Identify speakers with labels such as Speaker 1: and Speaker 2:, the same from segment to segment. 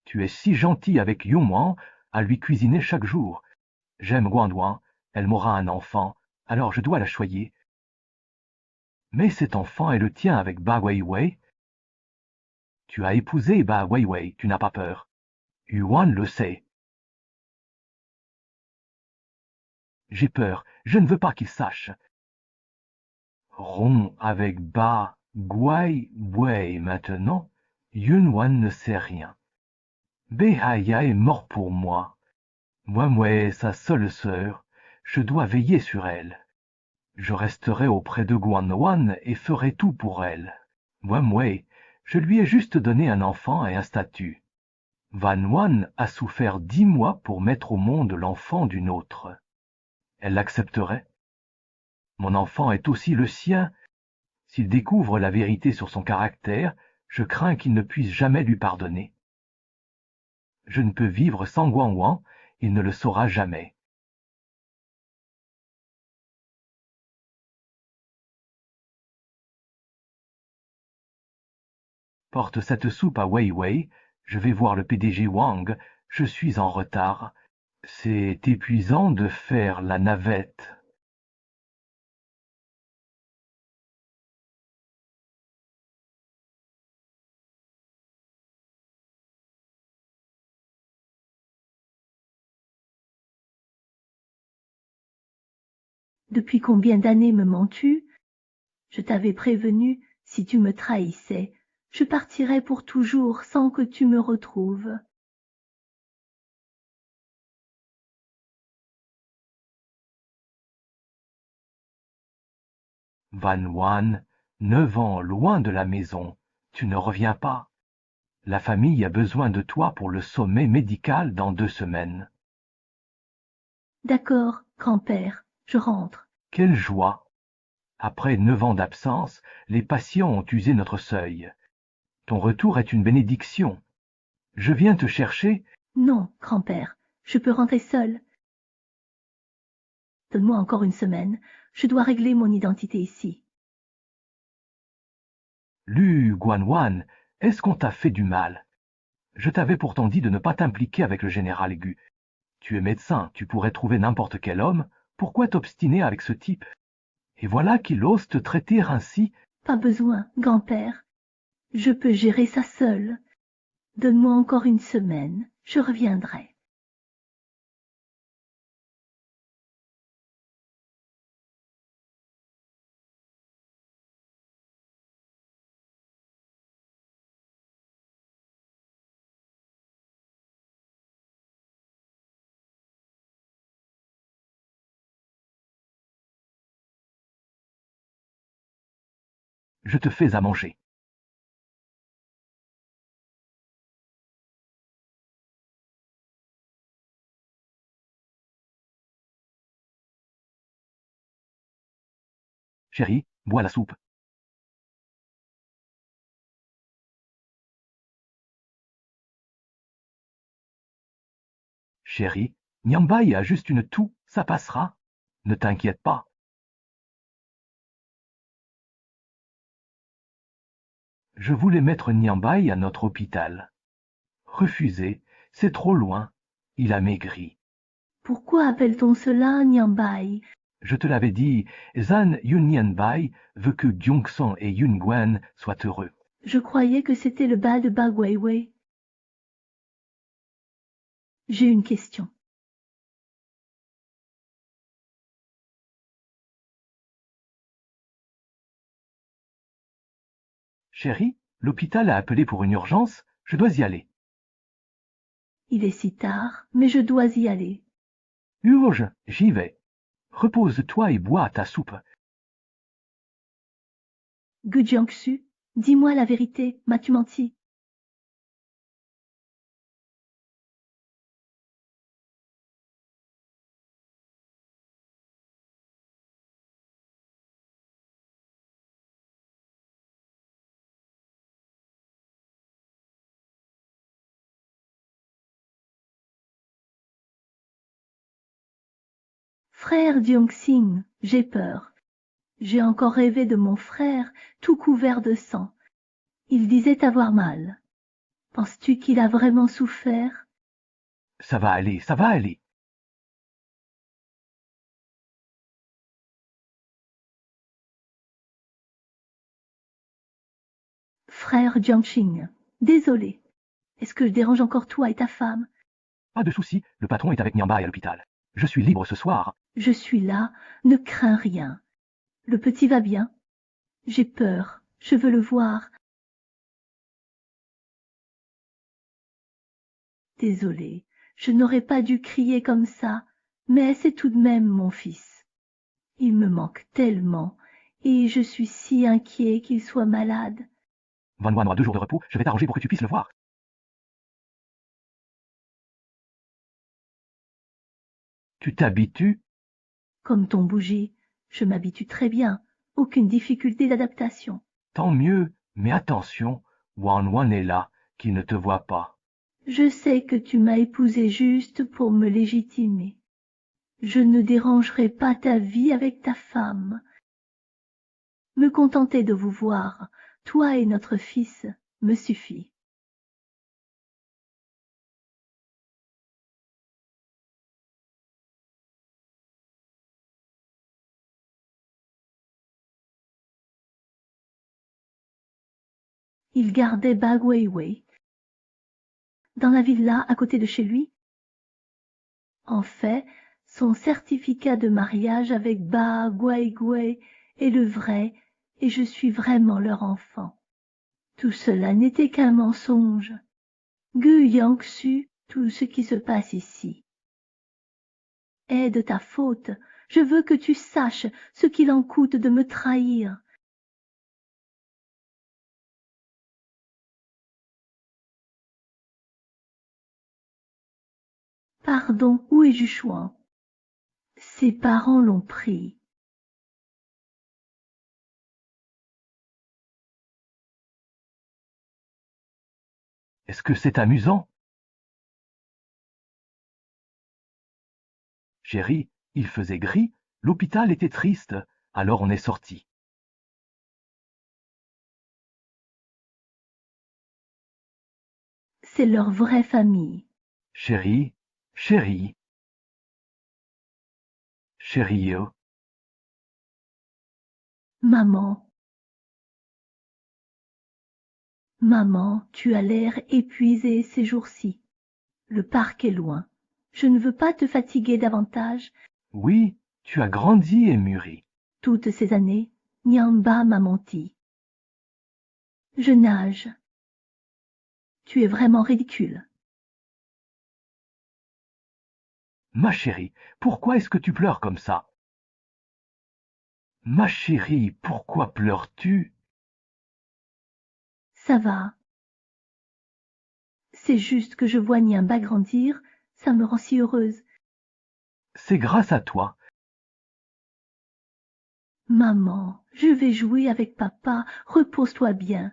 Speaker 1: Tu es si gentil avec Yumuan à lui cuisiner chaque jour. J'aime Guanduan, elle m'aura un enfant, alors je dois la choyer. Mais cet enfant est le tien avec Ba Weiwei. Tu as épousé Ba Weiwei, tu n'as pas peur. Yuan le sait. J'ai peur, je ne veux pas qu'il sache. Romps avec Ba Weiwei maintenant, Yunwan ne sait rien. Behaya est mort pour moi. Moi, sa seule sœur, je dois veiller sur elle. Je resterai auprès de Guanwan et ferai tout pour elle. Moi, je lui ai juste donné un enfant et un statut. Van Wan a souffert 10 mois pour mettre au monde l'enfant d'une autre. Elle l'accepterait. Mon enfant est aussi le sien. S'il découvre la vérité sur son caractère, je crains qu'il ne puisse jamais lui pardonner. Je ne peux vivre sans Guanwan, il ne le saura jamais. Porte cette soupe à Weiwei, je vais voir le PDG Wang, je suis en retard. C'est épuisant de faire la navette.
Speaker 2: Depuis combien d'années me mens-tu? Je t'avais prévenu, si tu me trahissais, je partirais pour toujours sans que tu me retrouves.
Speaker 1: Van Wan, 9 ans loin de la maison, tu ne reviens pas. La famille a besoin de toi pour le sommet médical dans 2 semaines.
Speaker 2: D'accord, grand-père, je rentre.
Speaker 1: Quelle joie! Après 9 ans d'absence, les patients ont usé notre seuil. Ton retour est une bénédiction. Je viens te chercher.
Speaker 2: Non, grand-père, je peux rentrer seul. Donne-moi encore une semaine, je dois régler mon identité ici.
Speaker 1: Lu Guanwan, est-ce qu'on t'a fait du mal? Je t'avais pourtant dit de ne pas t'impliquer avec le général Aigu. Tu es médecin, tu pourrais trouver n'importe quel homme. Pourquoi t'obstiner avec ce type? Et voilà qu'il ose te traiter ainsi.
Speaker 2: Pas besoin, grand-père. Je peux gérer ça seul. Donne-moi encore une semaine, je reviendrai.
Speaker 1: Je te fais à manger. Chérie, bois la soupe. Chérie, Nyambai a juste une toux, ça passera. Ne t'inquiète pas. Je voulais mettre Nyambai à notre hôpital. Refusé, c'est trop loin. Il a maigri.
Speaker 2: Pourquoi appelle-t-on cela Nyambai?
Speaker 1: Je te l'avais dit, Zan Yunyanbai veut que Gyeongson et Yungwen soient heureux.
Speaker 2: Je croyais que c'était le bal de Ba Weiwei. J'ai une question.
Speaker 1: Chérie, l'hôpital a appelé pour une urgence, je dois y aller.
Speaker 2: Il est si tard, mais je dois y aller.
Speaker 1: Urge, j'y vais. Repose-toi et bois ta soupe.
Speaker 2: Gu Jiangsu, dis-moi la vérité, m'as-tu menti? Frère Jiangxing, j'ai peur. J'ai encore rêvé de mon frère, tout couvert de sang. Il disait avoir mal. Penses-tu qu'il a vraiment souffert?
Speaker 1: Ça va aller, ça va aller.
Speaker 2: Frère Jiangxing, désolé. Est-ce que je dérange encore toi et ta femme?
Speaker 1: Pas de souci, le patron est avec Niamba à l'hôpital. Je suis libre ce soir.
Speaker 2: Je suis là, ne crains rien. Le petit va bien? J'ai peur, je veux le voir. Désolée, je n'aurais pas dû crier comme ça, mais c'est tout de même mon fils. Il me manque tellement, et je suis si inquiet qu'il soit malade.
Speaker 1: Donne-moi 2 jours de repos, je vais t'arranger pour que tu puisses le voir. Tu t'habitues?
Speaker 2: Comme ton bougie, je m'habitue très bien, aucune difficulté d'adaptation.
Speaker 1: Tant mieux, mais attention, Wan est là, qui ne te voit pas.
Speaker 2: Je sais que tu m'as épousé juste pour me légitimer. Je ne dérangerai pas ta vie avec ta femme. Me contenter de vous voir, toi et notre fils, me suffit. Il gardait Ba Weiwei, dans la villa à côté de chez lui. En fait, son certificat de mariage avec Ba Weiwei est le vrai, et je suis vraiment leur enfant. Tout cela n'était qu'un mensonge. Gu Yangsu, tout ce qui se passe ici est de ta faute. Je veux que tu saches ce qu'il en coûte de me trahir. Pardon, où est Juchuan? Ses parents l'ont pris.
Speaker 1: Est-ce que c'est amusant? Chérie, il faisait gris, l'hôpital était triste, alors on est sorti.
Speaker 2: C'est leur vraie famille.
Speaker 1: Chérie, chérie, chérie, oh.
Speaker 2: Maman, maman, tu as l'air épuisée ces jours-ci. Le parc est loin. Je ne veux pas te fatiguer davantage.
Speaker 1: Oui, tu as grandi et mûri.
Speaker 2: Toutes ces années, Nyamba m'a menti. Je nage. Tu es vraiment ridicule.
Speaker 1: Ma chérie, pourquoi est-ce que tu pleures comme ça? Ma chérie, pourquoi pleures-tu?
Speaker 2: Ça va. C'est juste que je vois Nyamba grandir, ça me rend si heureuse.
Speaker 1: C'est grâce à toi.
Speaker 2: Maman, je vais jouer avec papa, repose-toi bien.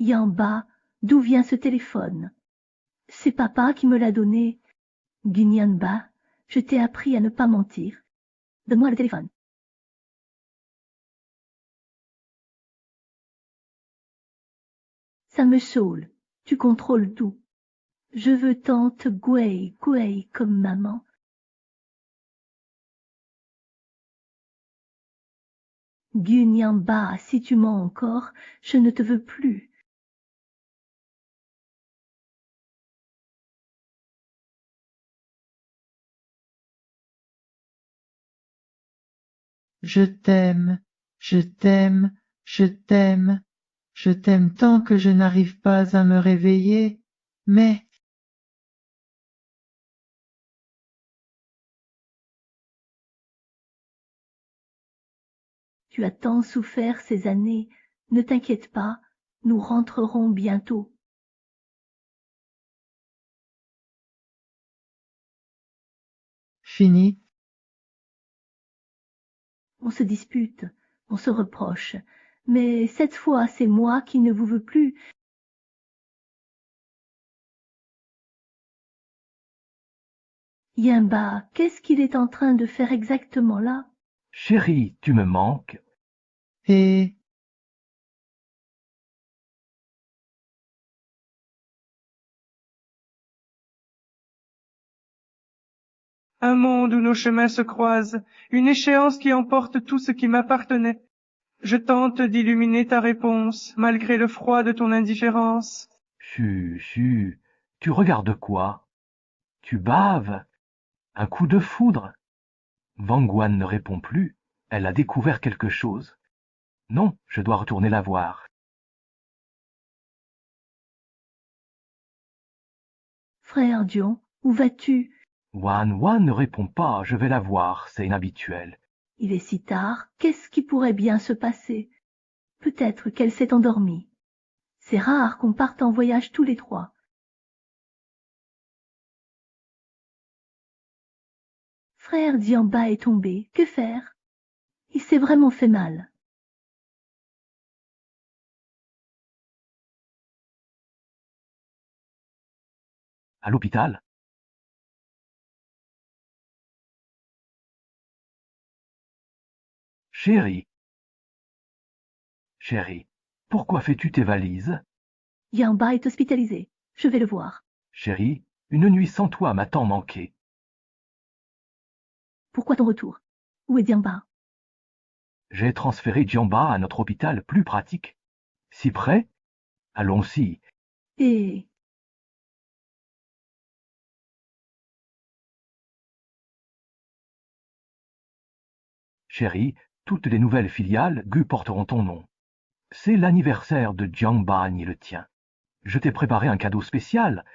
Speaker 2: Yamba, d'où vient ce téléphone? C'est papa qui me l'a donné. Gunyanba, je t'ai appris à ne pas mentir. Donne-moi le téléphone. Ça me saoule. Tu contrôles tout. Je veux tante Gui comme maman. Gunyamba, si tu mens encore, je ne te veux plus.
Speaker 3: Je t'aime, je t'aime, je t'aime, je t'aime tant que je n'arrive pas à me réveiller, mais
Speaker 2: Tu as tant souffert ces années. Ne t'inquiète pas, nous rentrerons bientôt.
Speaker 3: fini,
Speaker 2: On se dispute, on se reproche, mais cette fois c'est moi qui ne vous veux plus. Yimba, qu'est-ce qu'il est en train de faire exactement là?
Speaker 1: Chérie, tu me manques.
Speaker 3: Et
Speaker 4: Un monde où nos chemins se croisent, une échéance qui emporte tout ce qui m'appartenait. Je tente d'illuminer ta réponse, malgré le froid de ton indifférence.
Speaker 1: Chut, tu regardes quoi? Tu baves? Un coup de foudre? Wang Guan ne répond plus. Elle a découvert quelque chose. Non, je dois retourner la voir.
Speaker 2: Frère Dion, où vas-tu?
Speaker 1: Wan ne répond pas, je vais la voir, c'est inhabituel.
Speaker 2: Il est si tard, qu'est-ce qui pourrait bien se passer? Peut-être qu'elle s'est endormie. C'est rare qu'on parte en voyage tous les trois. Frère Diamba est tombé, que faire? Il s'est vraiment fait mal.
Speaker 1: À l'hôpital? Chérie, pourquoi fais-tu tes valises?
Speaker 2: Diamba est hospitalisé. Je vais le voir.
Speaker 1: Chérie, une nuit sans toi m'a tant manqué.
Speaker 2: Pourquoi ton retour? Où est Diamba?
Speaker 1: J'ai transféré Djamba à notre hôpital plus pratique. Si près? Allons-y.
Speaker 2: Et...
Speaker 1: Chérie, toutes les nouvelles filiales Gu porteront ton nom. C'est l'anniversaire de Jiangba ni le tien. Je t'ai préparé un cadeau spécial.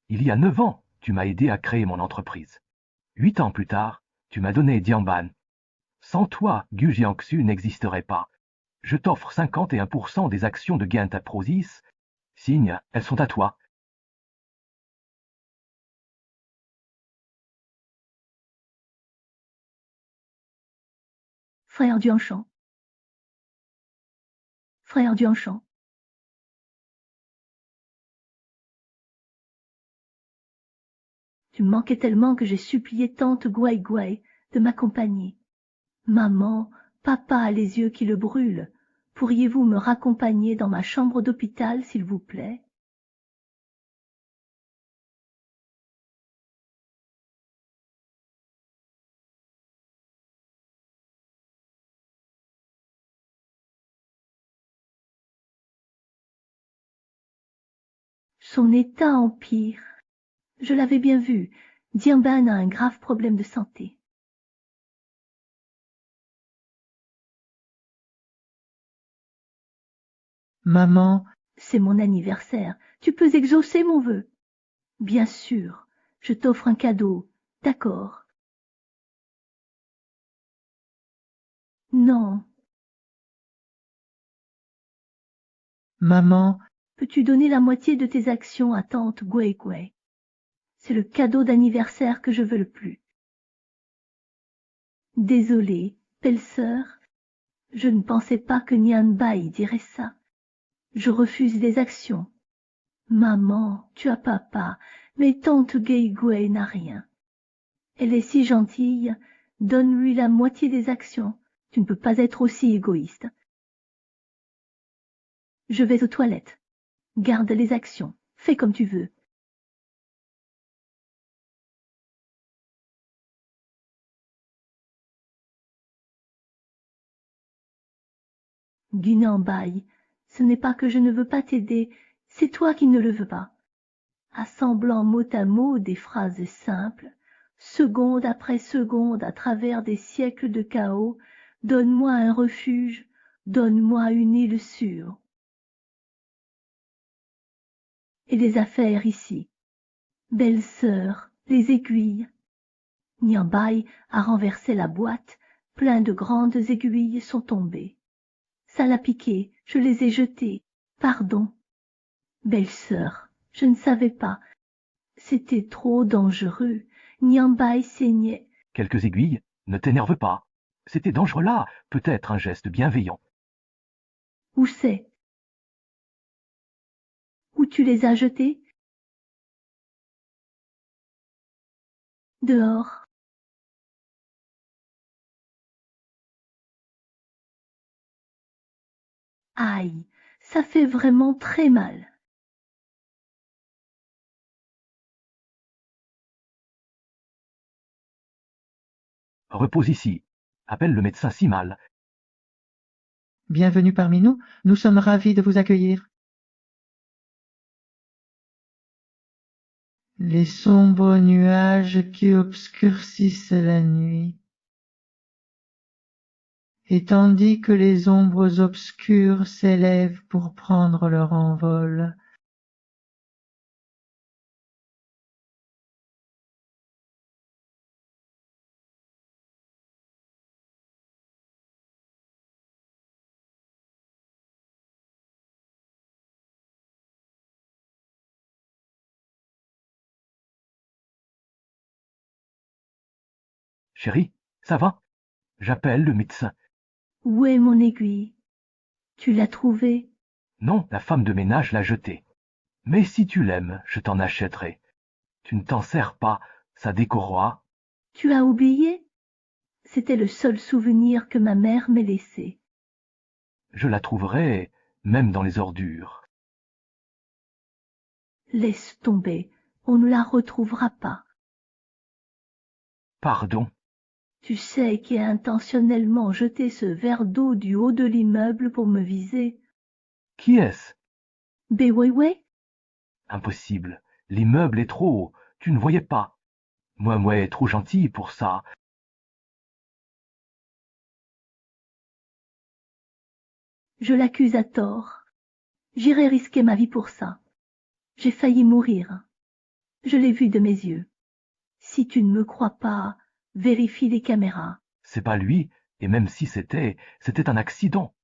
Speaker 1: Il y a 9 ans, tu m'as aidé à créer mon entreprise. 8 ans plus tard, tu m'as donné Jiangban. Sans toi, Gu Jiangxu n'existerait pas. Je t'offre 51% des actions de Genta Prosis. Signe, elles sont à toi.
Speaker 2: Frère Duanchamp. Frère Duanchamp. Tu me manquais tellement que j'ai supplié tante Gouai Gouai de m'accompagner. Maman, papa a les yeux qui le brûlent. Pourriez-vous me raccompagner dans ma chambre d'hôpital, s'il vous plaît? Son état empire. Je l'avais bien vu. Dianban a un grave problème de santé.
Speaker 3: maman,
Speaker 2: C'est mon anniversaire. Tu peux exaucer mon vœu. Bien sûr, je t'offre un cadeau. D'accord. Non.
Speaker 3: maman,
Speaker 2: Peux-tu donner la moitié de tes actions à tante Gui Gui? C'est le cadeau d'anniversaire que je veux le plus. Désolée, belle-sœur, je ne pensais pas que Nian Bai dirait ça. Je refuse les actions. Maman, tu as papa, mais tante Gui Gui n'a rien. Elle est si gentille, donne-lui la moitié des actions. Tu ne peux pas être aussi égoïste. Je vais aux toilettes. Garde les actions. Fais comme tu veux. Gunanbai, ce n'est pas que je ne veux pas t'aider, c'est toi qui ne le veux pas. Assemblant mot à mot des phrases simples, seconde après seconde à travers des siècles de chaos, donne-moi un refuge, donne-moi une île sûre. Et les affaires ici. Belle sœur, les aiguilles. Niambai a renversé la boîte, plein de grandes aiguilles sont tombées. Ça l'a piqué, je les ai jetées. Pardon. Belle sœur, je ne savais pas. C'était trop dangereux. Niambai saignait.
Speaker 1: Quelques aiguilles, ne t'énerve pas. C'était dangereux là, peut-être un geste bienveillant.
Speaker 2: Où c'est? Où tu les as jetées? Dehors. Aïe, ça fait vraiment très mal.
Speaker 1: Repose ici. Appelle le médecin si mal.
Speaker 3: Bienvenue parmi nous sommes ravis de vous accueillir. Les sombres nuages qui obscurcissent la nuit. Et tandis que les ombres obscures s'élèvent pour prendre leur envol,
Speaker 1: Chérie, ça va? J'appelle le médecin.
Speaker 2: Où est mon aiguille? Tu l'as trouvée?
Speaker 1: Non, la femme de ménage l'a jetée. Mais si tu l'aimes, je t'en achèterai. Tu ne t'en sers pas, ça décorera.
Speaker 2: Tu as oublié? C'était le seul souvenir que ma mère m'ait laissé.
Speaker 1: Je la trouverai, même dans les ordures.
Speaker 2: Laisse tomber, on ne la retrouvera pas.
Speaker 1: Pardon.
Speaker 2: Tu sais qui a intentionnellement jeté ce verre d'eau du haut de l'immeuble pour me viser?
Speaker 1: Qui est-ce?
Speaker 2: Béwéwé?
Speaker 1: Impossible. L'immeuble est trop haut. Tu ne voyais pas. Moi est trop gentil pour ça.
Speaker 2: Je l'accuse à tort. J'irai risquer ma vie pour ça. J'ai failli mourir. Je l'ai vu de mes yeux. Si tu ne me crois pas, vérifie les caméras.
Speaker 1: C'est pas lui, et même si c'était un accident.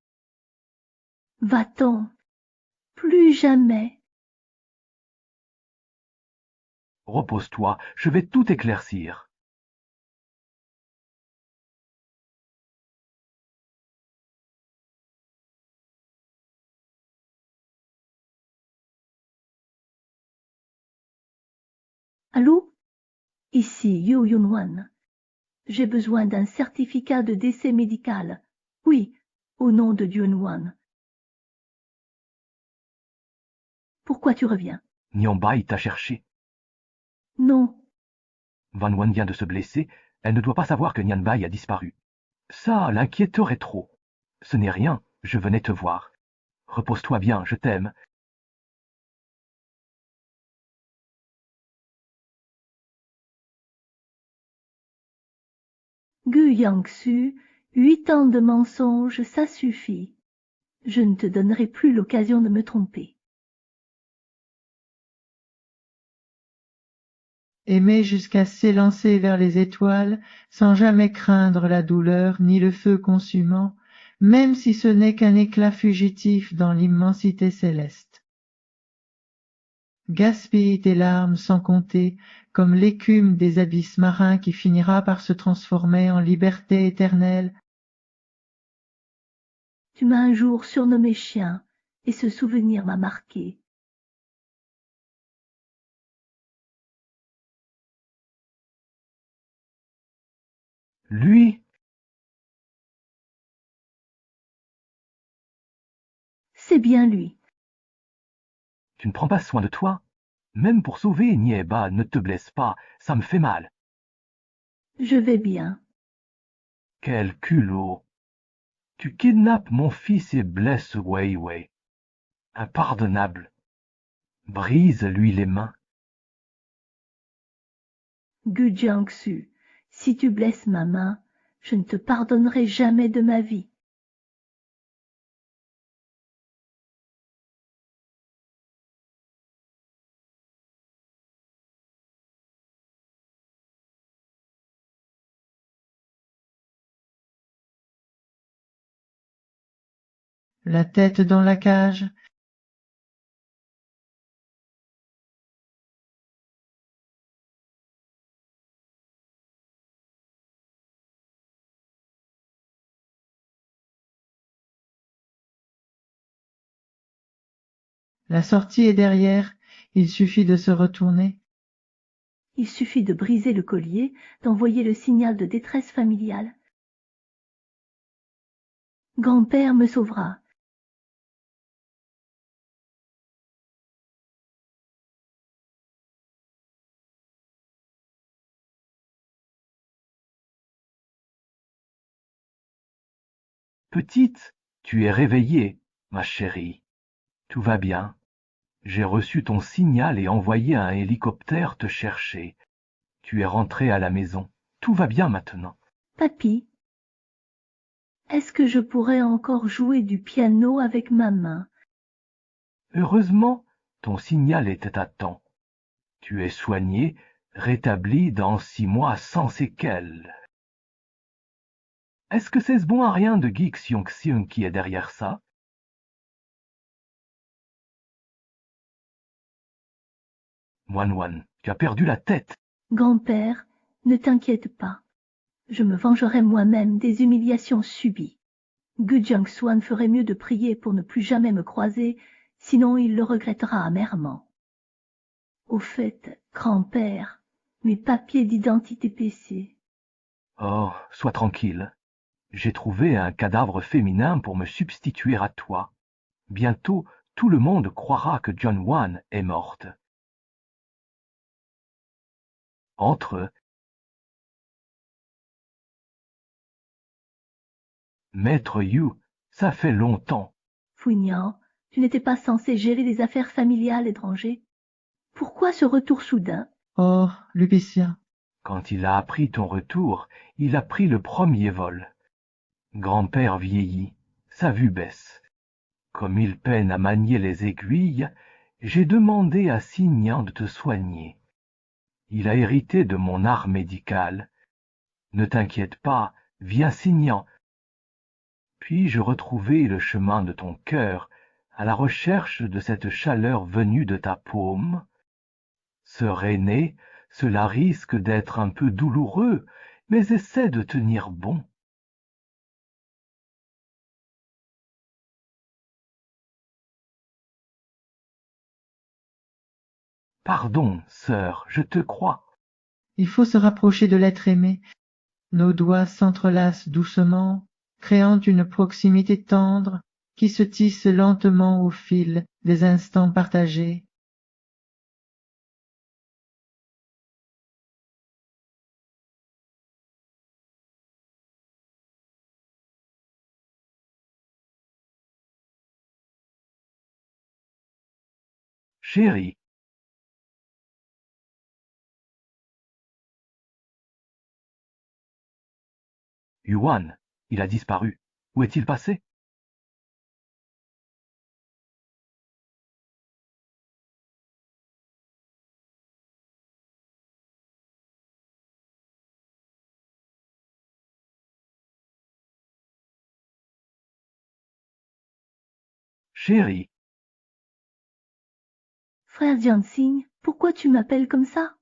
Speaker 2: Va-t'en. Plus jamais.
Speaker 1: Repose-toi, je vais tout éclaircir.
Speaker 2: Allô? Ici Yu Yun-wan. J'ai besoin d'un certificat de décès médical. Oui, au nom de Yun-wan. Pourquoi tu reviens?
Speaker 1: Nyambai t'a cherché.
Speaker 2: Non,
Speaker 1: Van Wan vient de se blesser, elle ne doit pas savoir que Nyanbai a disparu. Ça l'inquiéterait trop. Ce n'est rien, je venais te voir. Repose-toi bien, je t'aime.
Speaker 2: Gu Yangsu, 8 ans de mensonges, ça suffit. Je ne te donnerai plus l'occasion de me tromper.
Speaker 3: aimer jusqu'à s'élancer vers les étoiles, sans jamais craindre la douleur ni le feu consumant, même si ce n'est qu'un éclat fugitif dans l'immensité céleste. Gaspille tes larmes sans compter, comme l'écume des abysses marins qui finira par se transformer en liberté éternelle.
Speaker 2: Tu m'as un jour surnommé chien, et ce souvenir m'a marqué.
Speaker 1: Lui,
Speaker 2: C'est bien lui.
Speaker 1: tu ne prends pas soin de toi? Même pour sauver Nieba, ne te blesse pas, ça me fait mal.
Speaker 2: Je vais bien.
Speaker 1: Quel culot! Tu kidnappes mon fils et blesses Wei Wei. Impardonnable. Brise-lui les mains.
Speaker 2: Gu Jiangsu, si tu blesses ma main, je ne te pardonnerai jamais de ma vie.
Speaker 3: La tête dans la cage, la sortie est derrière, il suffit de se retourner.
Speaker 2: Il suffit de briser le collier, d'envoyer le signal de détresse familiale. Grand-père me sauvera.
Speaker 1: Petite, tu es réveillée, ma chérie. Tout va bien. J'ai reçu ton signal et envoyé un hélicoptère te chercher. Tu es rentrée à la maison. Tout va bien maintenant.
Speaker 2: Papy, est-ce que je pourrais encore jouer du piano avec ma main?
Speaker 1: Heureusement, ton signal était à temps. Tu es soignée, rétablie dans 6 mois sans séquelles. Est-ce que c'est ce bon à rien de Geek Xiong qui est derrière ça? Wan, tu as perdu la tête.
Speaker 2: Grand-père, ne t'inquiète pas. Je me vengerai moi-même des humiliations subies. Gu Jiangshuan ferait mieux de prier pour ne plus jamais me croiser, sinon il le regrettera amèrement. Au fait, grand-père, mes papiers d'identité PC.
Speaker 1: Oh, sois tranquille. J'ai trouvé un cadavre féminin pour me substituer à toi. Bientôt, tout le monde croira que John Wan est morte. Entre Maître Yu, ça fait longtemps.
Speaker 2: Fouignant, tu n'étais pas censé gérer les affaires familiales étrangères. Pourquoi ce retour soudain?
Speaker 3: Oh, Lupicia,
Speaker 1: Quand il a appris ton retour, il a pris le premier vol. Grand-père vieillit, sa vue baisse. Comme il peine à manier les aiguilles, j'ai demandé à Signan de te soigner. Il a hérité de mon art médical. Ne t'inquiète pas, viens Signan. Puis-je retrouver le chemin de ton cœur à la recherche de cette chaleur venue de ta paume? Sereiné, cela risque d'être un peu douloureux, mais essaie de tenir bon. Pardon, sœur, je te crois.
Speaker 3: il faut se rapprocher de l'être aimé. Nos doigts s'entrelacent doucement, créant une proximité tendre qui se tisse lentement au fil des instants partagés.
Speaker 1: Chérie, Yuan, il a disparu. Où est-il passé? Chérie,
Speaker 2: Frère Jianxing, pourquoi tu m'appelles comme ça?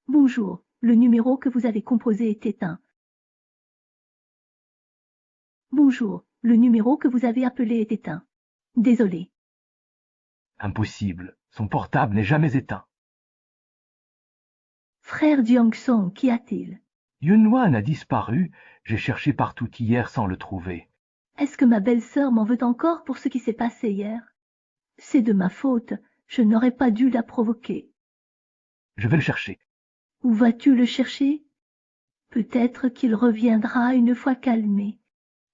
Speaker 2: Bonjour, le numéro que vous avez composé est éteint. Bonjour, le numéro que vous avez appelé est éteint. Désolé.
Speaker 1: impossible, son portable n'est jamais éteint.
Speaker 2: Frère Jiangsong, qu'y a-t-il?
Speaker 1: Yunwan a disparu, j'ai cherché partout hier sans le trouver.
Speaker 2: Est-ce que ma belle-sœur m'en veut encore pour ce qui s'est passé hier? C'est de ma faute, je n'aurais pas dû la provoquer.
Speaker 1: Je vais le chercher.
Speaker 2: Où vas-tu le chercher? Peut-être qu'il reviendra une fois calmé.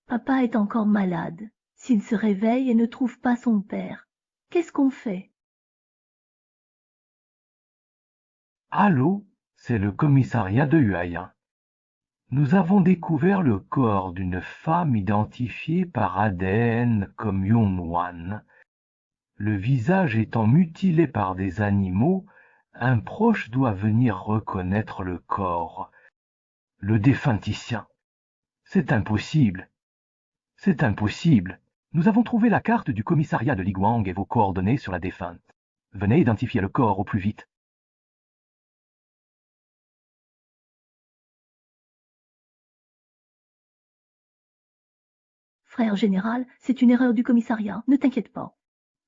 Speaker 2: Papa est encore malade. S'il se réveille et ne trouve pas son père, qu'est-ce qu'on fait?
Speaker 1: Allô, c'est le commissariat de Huayan. Nous avons découvert le corps d'une femme identifiée par ADN comme Yunwan. Le visage étant mutilé par des animaux, un proche doit venir reconnaître le corps. Le défunticien. C'est impossible. C'est impossible. Nous avons trouvé la carte du commissariat de Liguang et vos coordonnées sur la défunte. Venez identifier le corps au plus vite.
Speaker 2: Frère général, c'est une erreur du commissariat, ne t'inquiète pas.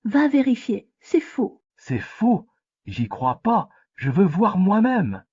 Speaker 2: Va vérifier, c'est faux.
Speaker 1: C'est faux. J'y crois pas. Je veux voir moi-même.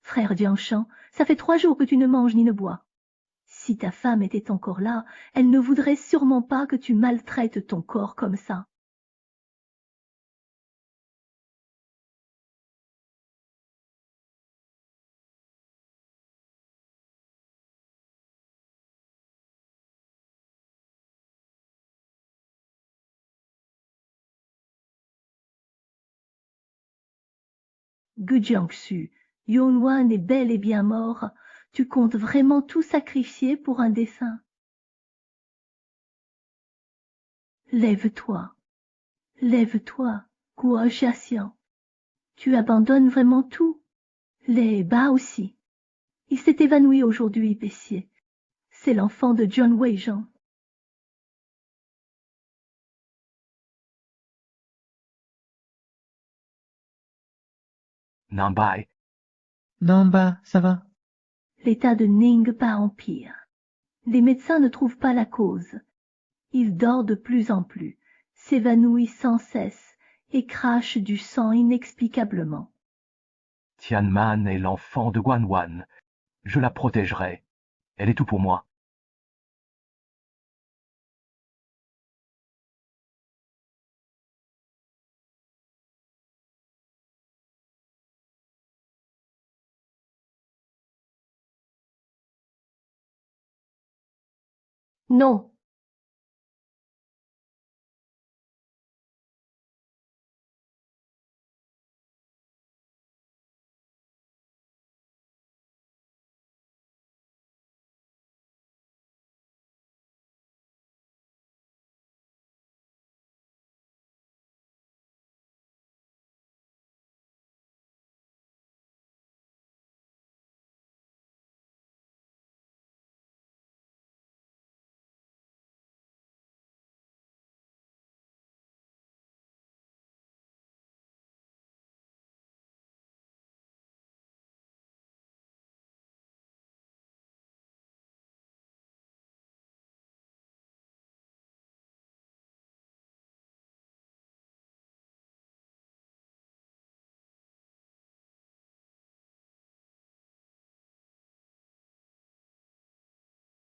Speaker 2: Frère Jianshan, ça fait 3 jours que tu ne manges ni ne bois. Si ta femme était encore là, elle ne voudrait sûrement pas que tu maltraites ton corps comme ça. Gu Jiangxu, Yunwan est bel et bien mort. Tu comptes vraiment tout sacrifier pour un dessein? Lève-toi, lève-toi, Guo Xiaxian. Tu abandonnes vraiment tout? Les bas aussi. Il s'est évanoui aujourd'hui, Pessier. C'est l'enfant de John Weijean.
Speaker 1: Nambai,
Speaker 3: Namba, ça va?
Speaker 2: L'état de Ningpa empire. Les médecins ne trouvent pas la cause. Il dort de plus en plus, s'évanouit sans cesse et crache du sang inexplicablement.
Speaker 1: Tianman est l'enfant de Guanwan. Je la protégerai. Elle est tout pour moi.
Speaker 2: Non,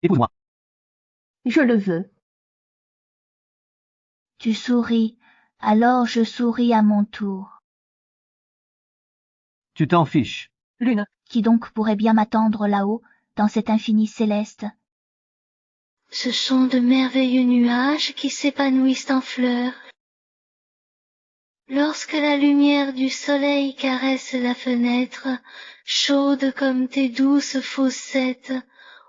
Speaker 1: Épouse-moi.
Speaker 2: je le veux.
Speaker 5: Tu souris, alors je souris à mon tour.
Speaker 1: Tu t'en fiches.
Speaker 2: Lune.
Speaker 5: Qui donc pourrait bien m'attendre là-haut, dans cet infini céleste?
Speaker 6: Ce sont de merveilleux nuages qui s'épanouissent en fleurs. Lorsque la lumière du soleil caresse la fenêtre, chaude comme tes douces fossettes,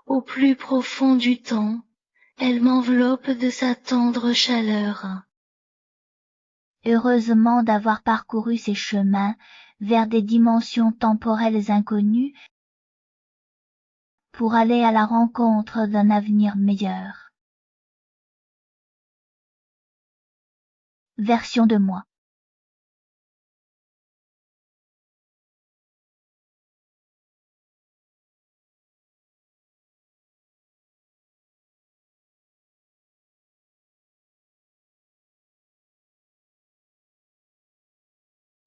Speaker 6: au plus profond du temps, elle m'enveloppe de sa tendre chaleur.
Speaker 5: Heureusement d'avoir parcouru ces chemins vers des dimensions temporelles inconnues pour aller à la rencontre d'un avenir meilleur. Version de moi.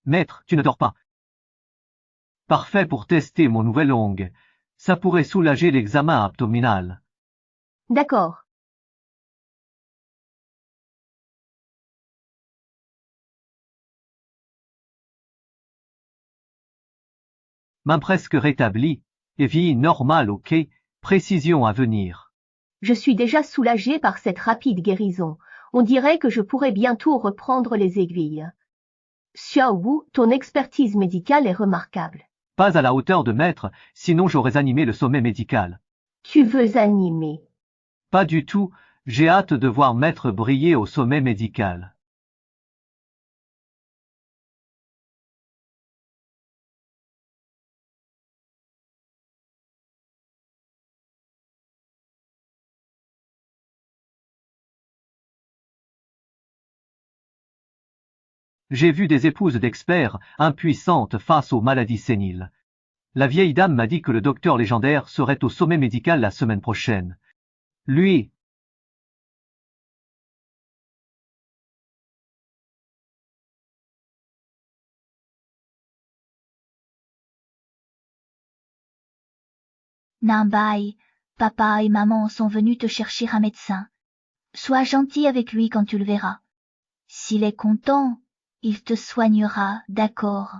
Speaker 1: Maître, tu ne dors pas. Parfait pour tester mon nouvel ongle. Ça pourrait soulager l'examen abdominal.
Speaker 2: D'accord.
Speaker 1: Main presque rétablie, et vie normale, ok, précision à venir.
Speaker 2: Je suis déjà soulagée par cette rapide guérison. On dirait que je pourrais bientôt reprendre les aiguilles. Xiao Wu, ton expertise médicale est remarquable.
Speaker 1: Pas à la hauteur de maître, sinon j'aurais animé le sommet médical.
Speaker 2: Tu veux animer.
Speaker 1: Pas du tout, j'ai hâte de voir maître briller au sommet médical. J'ai vu des épouses d'experts impuissantes face aux maladies séniles. La vieille dame m'a dit que le docteur légendaire serait au sommet médical la semaine prochaine. Lui,
Speaker 5: Nambai, papa et maman sont venus te chercher un médecin. Sois gentil avec lui quand tu le verras. S'il est content, il te soignera, d'accord?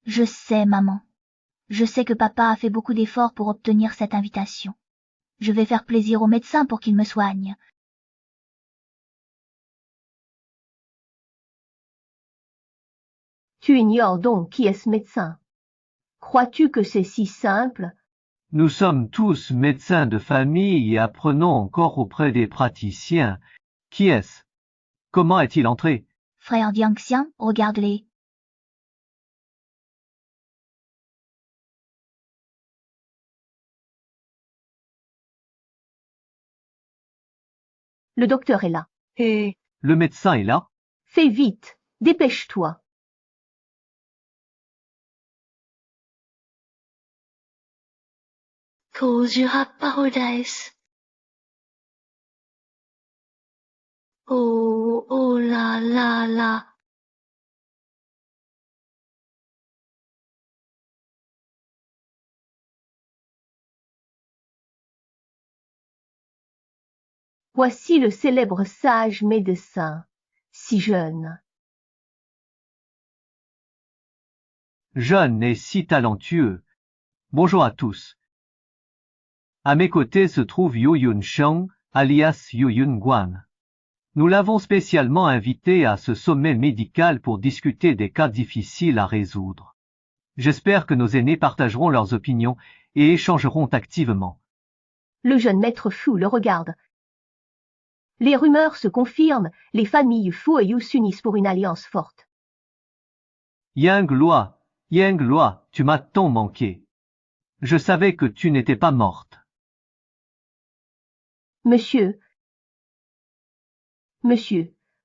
Speaker 5: Je sais, maman. Je sais que papa a fait beaucoup d'efforts pour obtenir cette invitation. Je vais faire plaisir au médecin pour qu'il me soigne.
Speaker 2: Tu ignores donc qui est ce médecin. Crois-tu que c'est si simple?
Speaker 1: Nous sommes tous médecins de famille et apprenons encore auprès des praticiens. Qui est-ce? Comment est-il entré?
Speaker 5: Frère Jiangxian, regarde-les.
Speaker 2: Le docteur est là. Et
Speaker 1: Le médecin est là?
Speaker 2: fais vite, dépêche-toi.
Speaker 6: Causura Paradise. Oh, oh là là là.
Speaker 2: Voici le célèbre sage médecin, si jeune.
Speaker 1: Jeune et si talentueux. Bonjour à tous. À mes côtés se trouve Yu Yun Sheng, alias Yu Yun Guan. Nous l'avons spécialement invité à ce sommet médical pour discuter des cas difficiles à résoudre. J'espère que nos aînés partageront leurs opinions et échangeront activement.
Speaker 2: Le jeune maître Fu le regarde. Les rumeurs se confirment, les familles Fu et Yu s'unissent pour une alliance forte.
Speaker 1: Yang Loi, tu m'as tant manqué. Je savais que tu n'étais pas morte.
Speaker 2: Monsieur,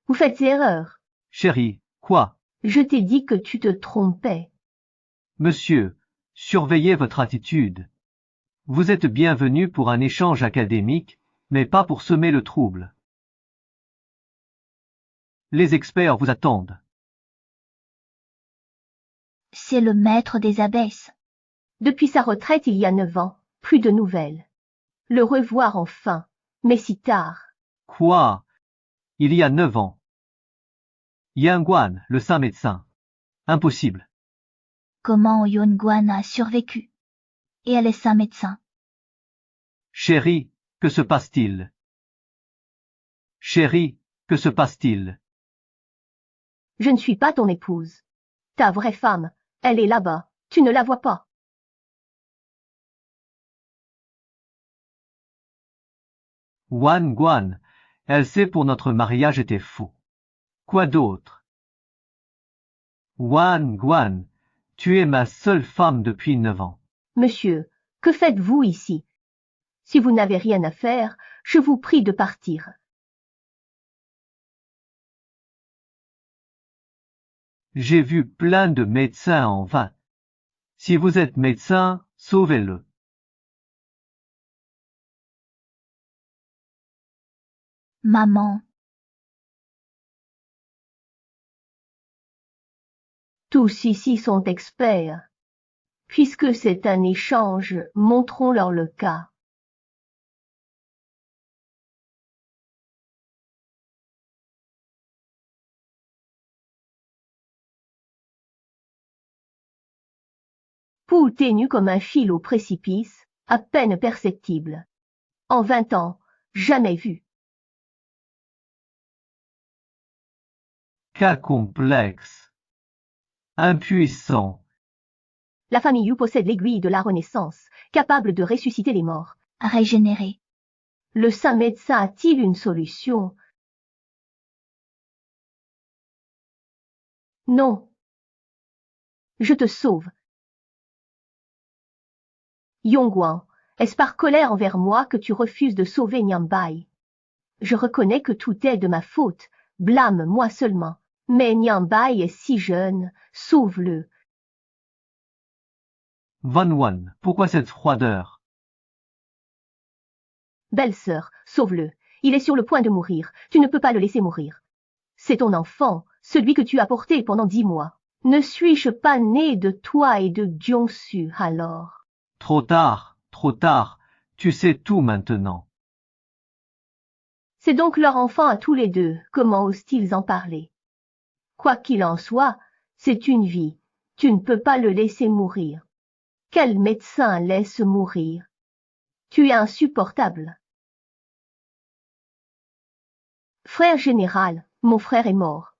Speaker 2: vous faites erreur.
Speaker 1: Chérie, quoi?
Speaker 2: Je t'ai dit que tu te trompais.
Speaker 1: Monsieur, surveillez votre attitude. Vous êtes bienvenu pour un échange académique, mais pas pour semer le trouble. Les experts vous attendent.
Speaker 5: C'est le maître des abbesses.
Speaker 2: Depuis sa retraite il y a 9 ans, plus de nouvelles. Le revoir enfin, mais si tard.
Speaker 1: Quoi? Il y a 9 ans. Yang Guan, le saint médecin. Impossible.
Speaker 5: Comment Yun Guan a survécu? Et elle est saint médecin.
Speaker 1: Chérie, que se passe-t-il? Chérie, que se passe-t-il?
Speaker 2: Je ne suis pas ton épouse. Ta vraie femme, elle est là-bas, tu ne la vois pas.
Speaker 1: Wan Guan, elle sait pour notre mariage était fou. Quoi d'autre? Wan Guan, tu es ma seule femme depuis 9 ans.
Speaker 2: Monsieur, que faites-vous ici? Si vous n'avez rien à faire, je vous prie de partir.
Speaker 1: J'ai vu plein de médecins en vain. Si vous êtes médecin, sauvez-le.
Speaker 5: Maman,
Speaker 2: Tous ici sont experts. Puisque c'est un échange, montrons-leur le cas. Pou ténu comme un fil au précipice, à peine perceptible. En 20 ans, jamais vu.
Speaker 1: Cas complexe. Impuissant.
Speaker 2: La famille Yu possède l'aiguille de la Renaissance, capable de ressusciter les morts.
Speaker 5: régénérée.
Speaker 2: Le saint médecin a-t-il une solution? Non. Je te sauve. Yongguan, est-ce par colère envers moi que tu refuses de sauver Niambai? Je reconnais que tout est de ma faute, blâme-moi seulement. Mais Niambai est si jeune, sauve-le.
Speaker 1: Van Wan, pourquoi cette froideur?
Speaker 2: Belle-sœur, sauve-le. Il est sur le point de mourir. Tu ne peux pas le laisser mourir. C'est ton enfant, celui que tu as porté pendant 10 mois. Ne suis-je pas né de toi et de Gyongsu alors?
Speaker 1: Trop tard,
Speaker 7: trop tard, tu sais tout maintenant.
Speaker 2: C'est donc leur enfant à tous les deux, comment osent-ils en parler? Quoi qu'il en soit, c'est une vie, tu ne peux pas le laisser mourir. Quel médecin laisse mourir? Tu es insupportable. Frère général, mon frère est mort.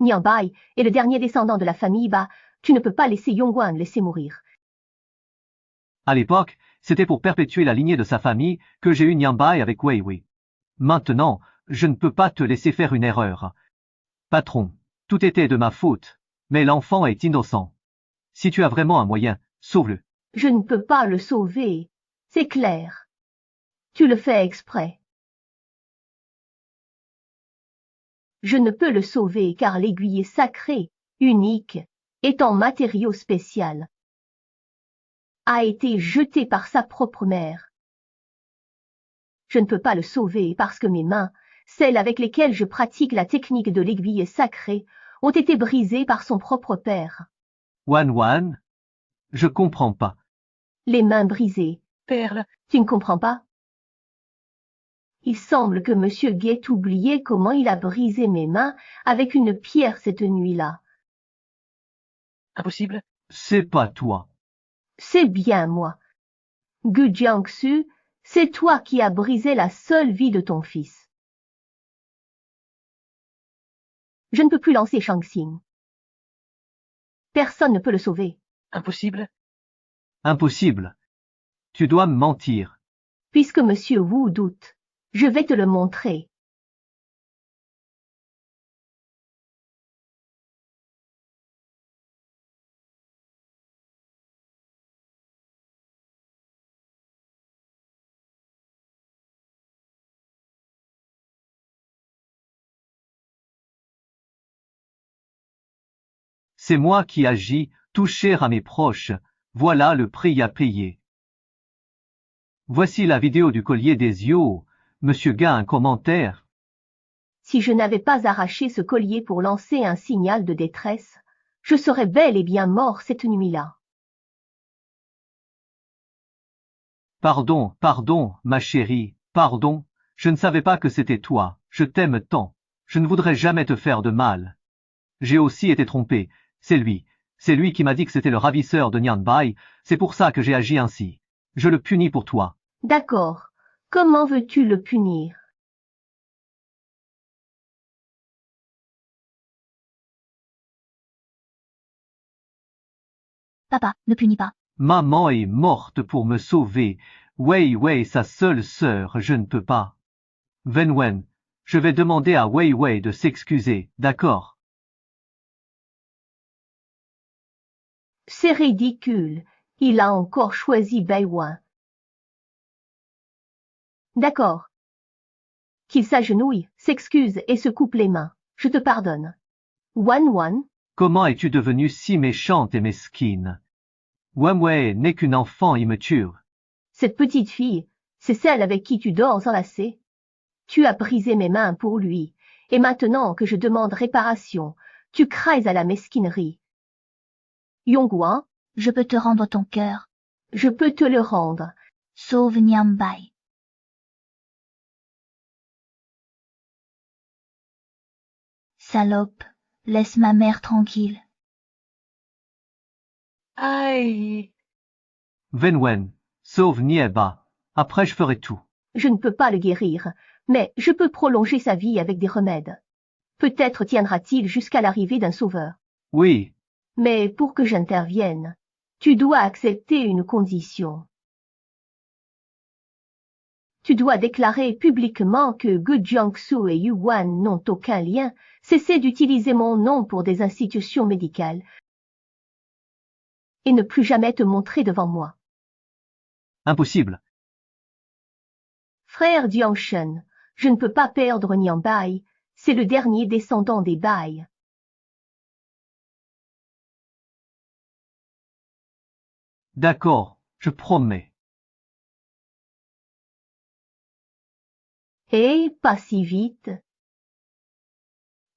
Speaker 2: Nianbai est le dernier descendant de la famille Ba, tu ne peux pas laisser Yongguan laisser mourir.
Speaker 7: À l'époque, c'était pour perpétuer la lignée de sa famille que j'ai eu Nianbai avec Wei Wei. Maintenant, je ne peux pas te laisser faire une erreur. Patron, tout était de ma faute, mais l'enfant est innocent. Si tu as vraiment un moyen, sauve-le.
Speaker 2: Je ne peux pas le sauver, c'est clair. Tu le fais exprès. Je ne peux le sauver car l'aiguille sacré, unique, est en matériau spécial, a été jeté par sa propre mère. Je ne peux pas le sauver parce que mes mains, celles avec lesquelles je pratique la technique de l'aiguille sacrée, ont été brisées par son propre père.
Speaker 7: Wan, je comprends pas.
Speaker 2: Les mains brisées.
Speaker 4: Perle,
Speaker 2: Tu ne comprends pas? Il semble que Monsieur Guet oubliait comment il a brisé mes mains avec une pierre cette nuit-là.
Speaker 4: impossible.
Speaker 7: C'est pas toi.
Speaker 2: C'est bien moi. Gu Jiangsu, c'est toi qui as brisé la seule vie de ton fils. Je ne peux plus lancer Shang-Xing. Personne ne peut le sauver.
Speaker 4: Impossible.
Speaker 7: Impossible. Tu dois me mentir.
Speaker 2: Puisque Monsieur Wu doute, je vais te le montrer.
Speaker 7: C'est moi qui agis, toucher à mes proches, voilà le prix à payer. Voici la vidéo du collier des yeux, Monsieur Ga un commentaire.
Speaker 2: Si je n'avais pas arraché ce collier pour lancer un signal de détresse, je serais bel et bien mort cette nuit-là.
Speaker 7: Pardon, ma chérie, pardon, je ne savais pas que c'était toi, je t'aime tant, je ne voudrais jamais te faire de mal. J'ai aussi été trompé, c'est lui qui m'a dit que c'était le ravisseur de Nianbai, c'est pour ça que j'ai agi ainsi. Je le punis pour toi.
Speaker 2: D'accord. Comment veux-tu le punir?
Speaker 5: Papa, ne punis pas.
Speaker 7: Maman est morte pour me sauver. Wei, sa seule sœur, je ne peux pas. Wenwen, je vais demander à Wei de s'excuser, d'accord?
Speaker 2: C'est ridicule. Il a encore choisi Beiwen. D'accord. Qu'il s'agenouille, s'excuse et se coupe les mains. Je te pardonne. Wan.
Speaker 7: Comment es-tu devenue si méchante et mesquine? Wei n'est qu'une enfant immature.
Speaker 2: Cette petite fille, c'est celle avec qui tu dors enlacée. Tu as brisé mes mains pour lui, et maintenant que je demande réparation, tu crains à la mesquinerie. Yongguan,
Speaker 5: Je peux te rendre ton cœur.
Speaker 2: je peux te le rendre.
Speaker 5: Sauve Nianbai. Salope, laisse ma mère tranquille.
Speaker 4: Aïe.
Speaker 7: Wenwen, sauve Nieba. Après je ferai tout.
Speaker 2: Je ne peux pas le guérir, mais je peux prolonger sa vie avec des remèdes. Peut-être tiendra-t-il jusqu'à l'arrivée d'un sauveur.
Speaker 7: Oui,
Speaker 2: Mais pour que j'intervienne, tu dois accepter une condition. Tu dois déclarer publiquement que Gu Jiangsu et Yuan n'ont aucun lien, cesser d'utiliser mon nom pour des institutions médicales et ne plus jamais te montrer devant moi.
Speaker 7: impossible.
Speaker 2: Frère Jiangshen, je ne peux pas perdre Nianbai, c'est le dernier descendant des Bai.
Speaker 7: D'accord, je promets.
Speaker 2: Et pas si vite.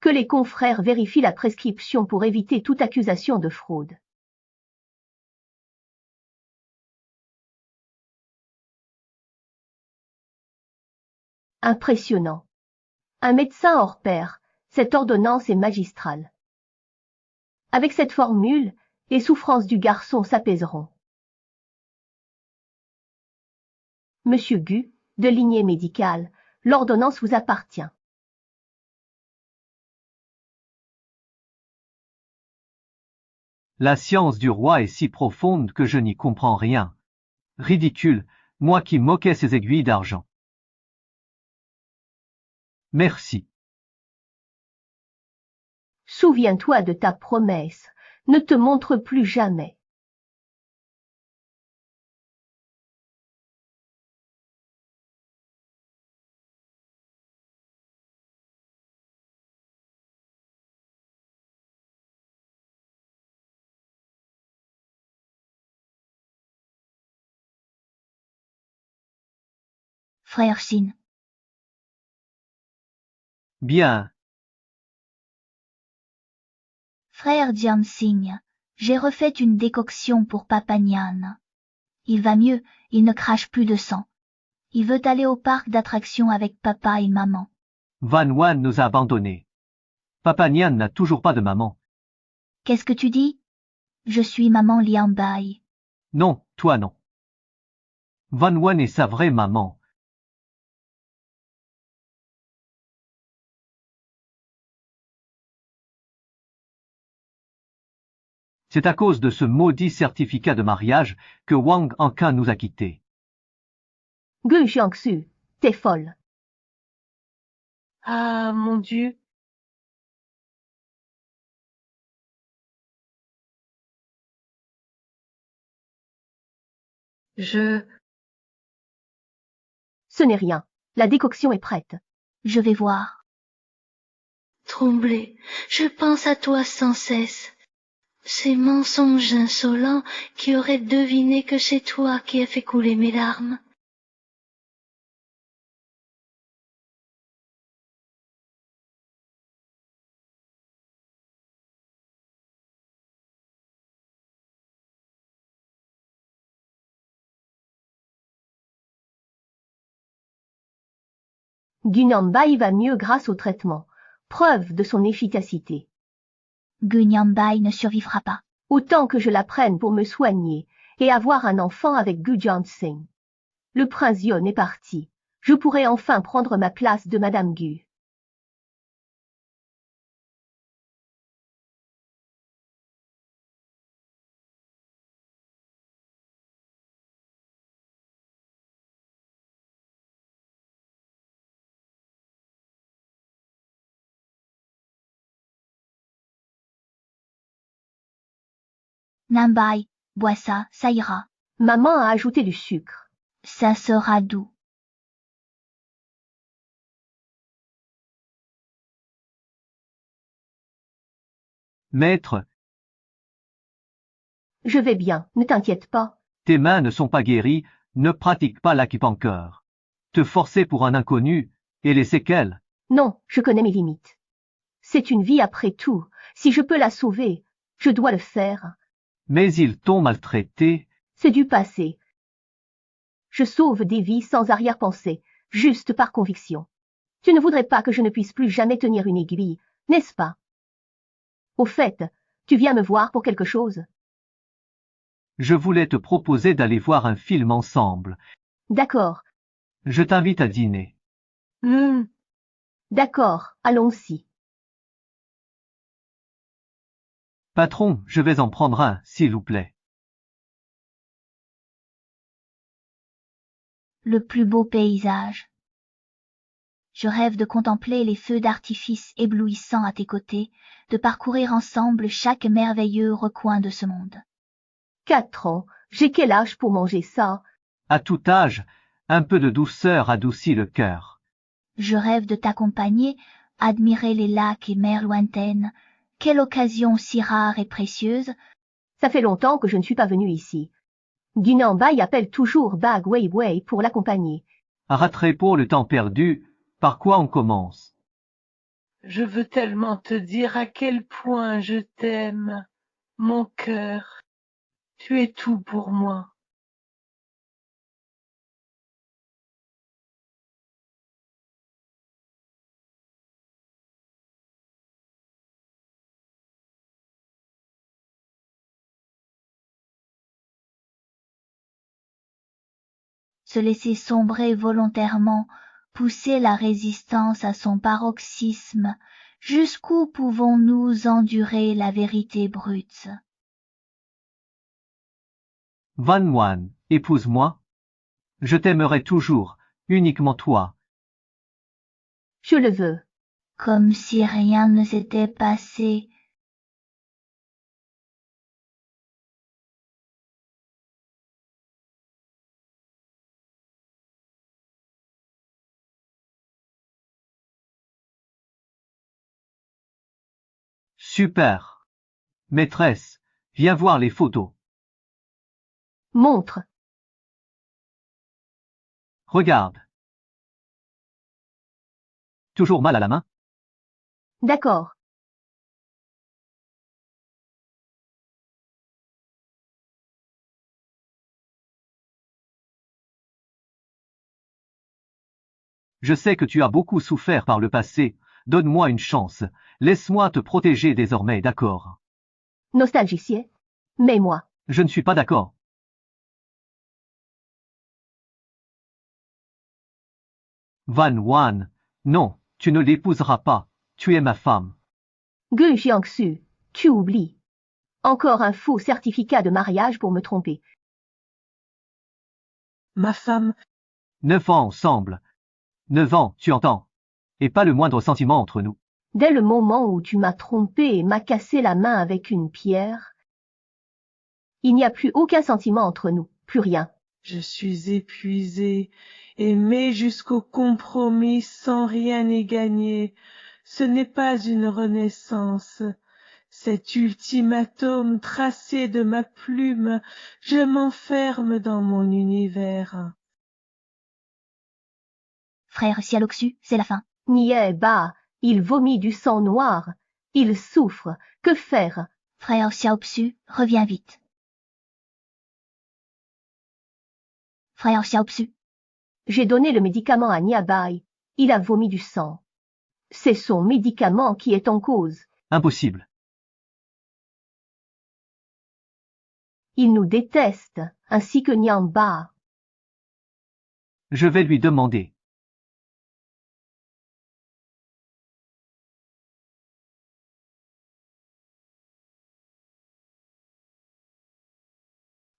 Speaker 2: Que les confrères vérifient la prescription pour éviter toute accusation de fraude. Impressionnant. Un médecin hors pair, cette ordonnance est magistrale. Avec cette formule, les souffrances du garçon s'apaiseront. Monsieur Gu, de lignée médicale, l'ordonnance vous appartient.
Speaker 7: La science du roi est si profonde que je n'y comprends rien. Ridicule, moi qui moquais ces aiguilles d'argent. Merci.
Speaker 2: Souviens-toi de ta promesse, ne te montre plus jamais.
Speaker 5: Frère Xin.
Speaker 7: Bien.
Speaker 5: Frère Jianxing, j'ai refait une décoction pour Papa Nian. Il va mieux, il ne crache plus de sang. Il veut aller au parc d'attractions avec papa et maman.
Speaker 7: Van Wan nous a abandonnés. Papa Nian n'a toujours pas de maman.
Speaker 5: Qu'est-ce que tu dis? Je suis maman Liang Bai.
Speaker 7: Non, toi non. Van Wan est sa vraie maman. C'est à cause de ce maudit certificat de mariage que Wang Anquin nous a quittés.
Speaker 2: Gu Jiangsu, t'es folle.
Speaker 3: Ah, mon Dieu!
Speaker 2: Ce n'est rien. La décoction est prête.
Speaker 5: Je vais voir.
Speaker 6: Troublé, je pense à toi sans cesse. Ces mensonges insolents qui auraient deviné que c'est toi qui as fait couler mes larmes.
Speaker 2: Gunambai va mieux grâce au traitement, preuve de son efficacité.
Speaker 5: Gu Nianbai ne survivra pas.
Speaker 2: Autant que je la prenne pour me soigner et avoir un enfant avec Gu Jianxing. Le prince Yon est parti. Je pourrai enfin prendre ma place de Madame Gu.
Speaker 5: Nambai, bois ça, ça ira.
Speaker 2: Maman a ajouté du sucre.
Speaker 5: Ça sera doux.
Speaker 7: Maître,
Speaker 2: Je vais bien, ne t'inquiète pas.
Speaker 7: tes mains ne sont pas guéries, ne pratique pas l'acupuncture. Te forcer pour un inconnu, et les séquelles.
Speaker 2: Non, je connais mes limites. C'est une vie après tout. Si je peux la sauver, je dois le faire.
Speaker 7: Mais ils t'ont maltraité.
Speaker 2: C'est du passé. Je sauve des vies sans arrière-pensée, juste par conviction. Tu ne voudrais pas que je ne puisse plus jamais tenir une aiguille, n'est-ce pas? Au fait, tu viens me voir pour quelque chose?
Speaker 7: Je voulais te proposer d'aller voir un film ensemble.
Speaker 2: D'accord.
Speaker 7: Je t'invite à dîner.
Speaker 2: D'accord, allons-y.
Speaker 7: Patron, je vais en prendre un, s'il vous plaît.
Speaker 5: Le plus beau paysage. Je rêve de contempler les feux d'artifice éblouissants à tes côtés, de parcourir ensemble chaque merveilleux recoin de ce monde.
Speaker 2: 4 ans, j'ai quel âge pour manger ça?
Speaker 7: À tout âge, un peu de douceur adoucit le cœur.
Speaker 5: Je rêve de t'accompagner, admirer les lacs et mers lointaines. Quelle occasion si rare et précieuse!
Speaker 2: Ça fait longtemps que je ne suis pas venue ici. Gunambai appelle toujours Bag Weiwei pour l'accompagner.
Speaker 7: À rattraper le temps perdu, par quoi on commence?
Speaker 3: Je veux tellement te dire à quel point je t'aime, mon cœur. Tu es tout pour moi.
Speaker 5: se laisser sombrer volontairement, pousser la résistance à son paroxysme, jusqu'où pouvons-nous endurer la vérité brute?
Speaker 7: Van Wan, épouse-moi. Je t'aimerai toujours, uniquement toi.
Speaker 2: Je le veux.
Speaker 5: Comme si rien ne s'était passé.
Speaker 7: Super. Maîtresse, viens voir les photos.
Speaker 2: Montre.
Speaker 7: Regarde. Toujours mal à la main?
Speaker 2: D'accord.
Speaker 7: Je sais que tu as beaucoup souffert par le passé. Donne-moi une chance. Laisse-moi te protéger désormais, d'accord?
Speaker 2: Nostalgicien. Mais moi.
Speaker 7: Je ne suis pas d'accord. Van Wan, non, tu ne l'épouseras pas. Tu es ma femme.
Speaker 2: Gu Jiangsu, tu oublies. Encore un faux certificat de mariage pour me tromper.
Speaker 4: Ma femme,
Speaker 7: 9 ans ensemble. 9 ans, tu entends? Et pas le moindre sentiment entre nous.
Speaker 2: Dès le moment où tu m'as trompé et m'as cassé la main avec une pierre, il n'y a plus aucun sentiment entre nous, plus rien.
Speaker 4: je suis épuisée, aimée jusqu'au compromis sans rien y gagner. Ce n'est pas une renaissance. Cet ultimatum tracé de ma plume, je m'enferme dans mon univers.
Speaker 5: Frère Xiaoxu, c'est la fin.
Speaker 2: Nie Ba, il vomit du sang noir. Il souffre. Que faire?
Speaker 5: Frère Xiaoxu, reviens vite. Frère Xiaoxu,
Speaker 2: J'ai donné le médicament à Niabai. Il a vomi du sang. C'est son médicament qui est en cause.
Speaker 7: Impossible.
Speaker 2: Il nous déteste, ainsi que Niamba.
Speaker 7: Je vais lui demander.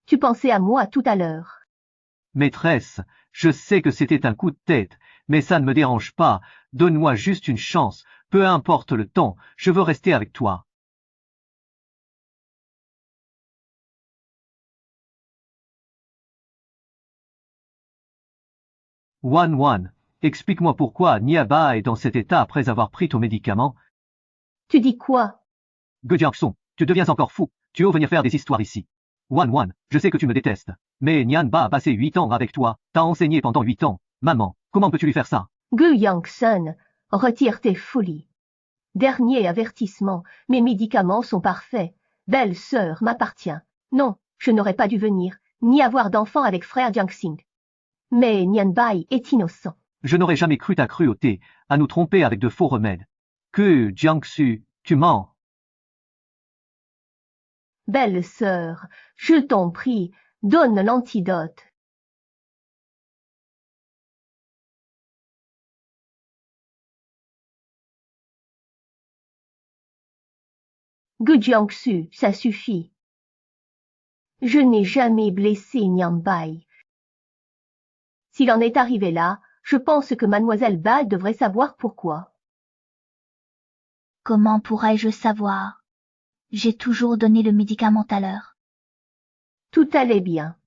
Speaker 2: Tu pensais à moi tout à l'heure.
Speaker 7: Maîtresse, je sais que c'était un coup de tête, mais ça ne me dérange pas. Donne-moi juste une chance. Peu importe le temps, je veux rester avec toi. Wan, explique-moi pourquoi Niaba est dans cet état après avoir pris ton médicament.
Speaker 2: Tu dis quoi?
Speaker 7: Ge Jiangson, tu deviens encore fou. Tu oses venir faire des histoires ici. Wan, je sais que tu me détestes. Mais Nianba a passé 8 ans avec toi, t'a enseigné pendant 8 ans. Maman, comment peux-tu lui faire ça?
Speaker 2: Gu Yangsun, retire tes folies. Dernier avertissement, mes médicaments sont parfaits. Belle sœur m'appartient. Non, je n'aurais pas dû venir, ni avoir d'enfant avec frère Jiangxing. Mais Nianbai est innocent.
Speaker 7: Je n'aurais jamais cru ta cruauté, à nous tromper avec de faux remèdes. Que Jiangsu, tu mens.
Speaker 2: Belle sœur, je t'en prie, donne l'antidote. Gu Jiangsu, ça suffit. Je n'ai jamais blessé Nianbai. S'il en est arrivé là, je pense que mademoiselle Ba devrait savoir pourquoi.
Speaker 5: comment pourrais-je savoir? J'ai toujours donné le médicament à l'heure.
Speaker 2: Tout allait bien.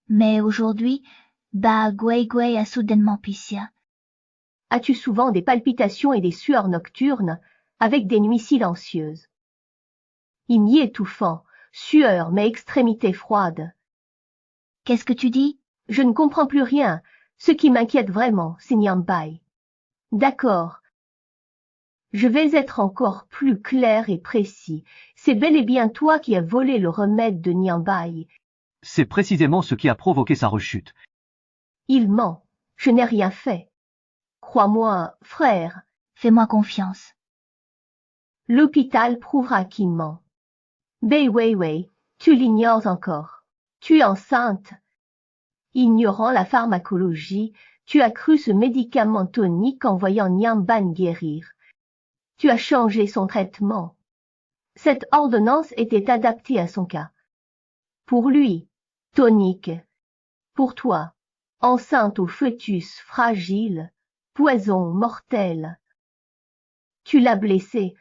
Speaker 5: Mais aujourd'hui, Ba Guigui a soudainement pissé.
Speaker 2: As-tu souvent des palpitations et des sueurs nocturnes, avec des nuits silencieuses? Igné étouffant, sueur mais extrémité froide.
Speaker 5: Qu'est-ce que tu dis?
Speaker 2: Je ne comprends plus rien. Ce qui m'inquiète vraiment, c'est Nianbai. D'accord. Je vais être encore plus clair et précis. C'est bel et bien toi qui as volé le remède de Nianbai.
Speaker 7: C'est précisément ce qui a provoqué sa rechute.
Speaker 2: Il ment. Je n'ai rien fait. Crois-moi, frère.
Speaker 5: Fais-moi confiance.
Speaker 2: L'hôpital prouvera qu'il ment. Bai Weiwei, tu l'ignores encore. Tu es enceinte.
Speaker 8: Ignorant la pharmacologie, tu as cru ce médicament tonique en voyant Niamban guérir. Tu as changé son traitement. Cette ordonnance était adaptée à son cas. Pour lui, tonique. Pour toi, enceinte ou fœtus fragile, poison mortel. Tu l'as blessé.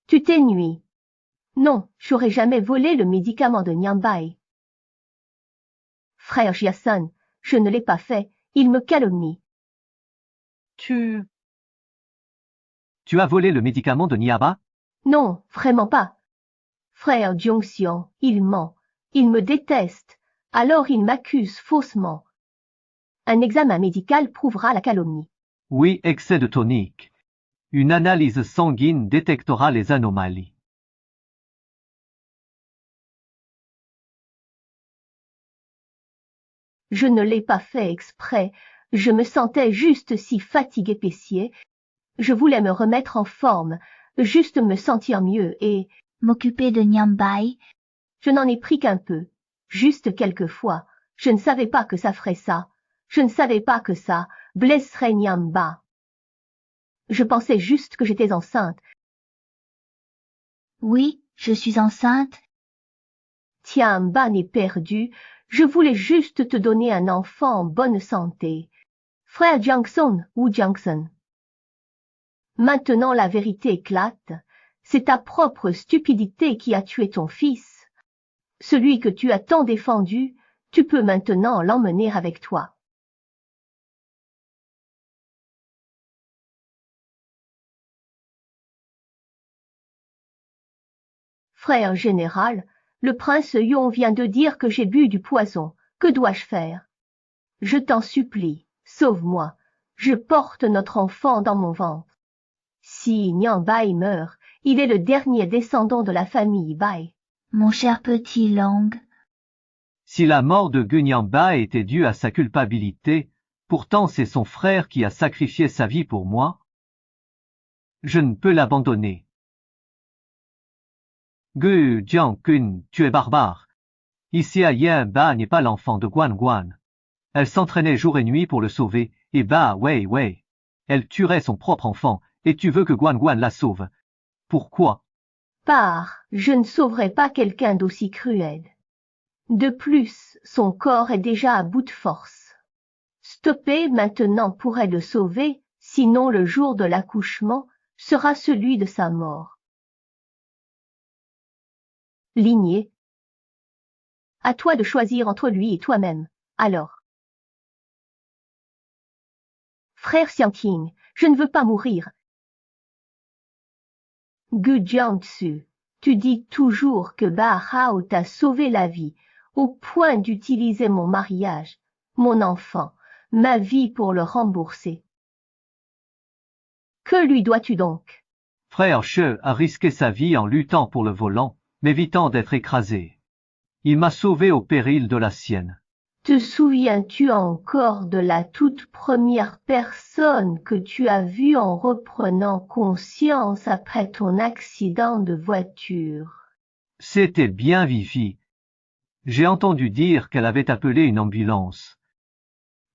Speaker 8: Tu t'es nui. Non, j'aurais jamais volé le médicament de Niambai. Frère Jiasan, je ne l'ai pas fait, il me calomnie.
Speaker 7: Tu as volé le médicament de Niaba?
Speaker 8: Non, vraiment pas. Frère Jiongxian, il ment, il me déteste, alors il m'accuse faussement. Un examen médical prouvera la calomnie.
Speaker 7: Oui, excès de tonique. Une analyse sanguine détectera les anomalies.
Speaker 8: Je ne l'ai pas fait exprès, je me sentais juste si fatigué pessier, je voulais me remettre en forme, juste me sentir mieux et...
Speaker 5: M'occuper de Niambai.
Speaker 8: Je n'en ai pris qu'un peu, juste quelques fois, je ne savais pas que ça ferait ça, je ne savais pas que ça blesserait Niamba. Je pensais juste que j'étais enceinte.
Speaker 5: Oui, je suis enceinte.
Speaker 8: Tiamba n'est perdu, je voulais juste te donner un enfant en bonne santé. Frère Jiangson ou Jiangson. Maintenant la vérité éclate, c'est ta propre stupidité qui a tué ton fils. Celui que tu as tant défendu, tu peux maintenant l'emmener avec toi. Frère général, le prince Yon vient de dire que j'ai bu du poison. Que dois-je faire? Je t'en supplie, sauve-moi. Je porte notre enfant dans mon ventre. Si Niambai meurt, il est le dernier descendant de la famille Bai.
Speaker 5: Mon cher petit Lang.
Speaker 7: Si la mort de Gunyamba était due à sa culpabilité, pourtant c'est son frère qui a sacrifié sa vie pour moi. Je ne peux l'abandonner. Gu Jiangkun, tu es barbare. Xia Yanba n'est pas l'enfant de Guan Guan. Elle s'entraînait jour et nuit pour le sauver, et Ba Wei Wei. Elle tuerait son propre enfant, et tu veux que Guan Guan la sauve. Pourquoi?
Speaker 8: Je ne sauverai pas quelqu'un d'aussi cruel. De plus, son corps est déjà à bout de force. Stopper maintenant pourrait le sauver, sinon le jour de l'accouchement sera celui de sa mort. Lignée. À toi de choisir entre lui et toi-même. Alors. Frère Xiangqing, je ne veux pas mourir. Gu Jiangsu, tu dis toujours que Ba Hao t'a sauvé la vie, au point d'utiliser mon mariage, mon enfant, ma vie pour le rembourser. Que lui dois-tu donc?
Speaker 7: Frère Che a risqué sa vie en luttant pour le volant, m'évitant d'être écrasé. Il m'a sauvé au péril de la sienne.
Speaker 8: Te souviens-tu encore de la toute première personne que tu as vue en reprenant conscience après ton accident de voiture?
Speaker 7: C'était bien Vivi. J'ai entendu dire qu'elle avait appelé une ambulance.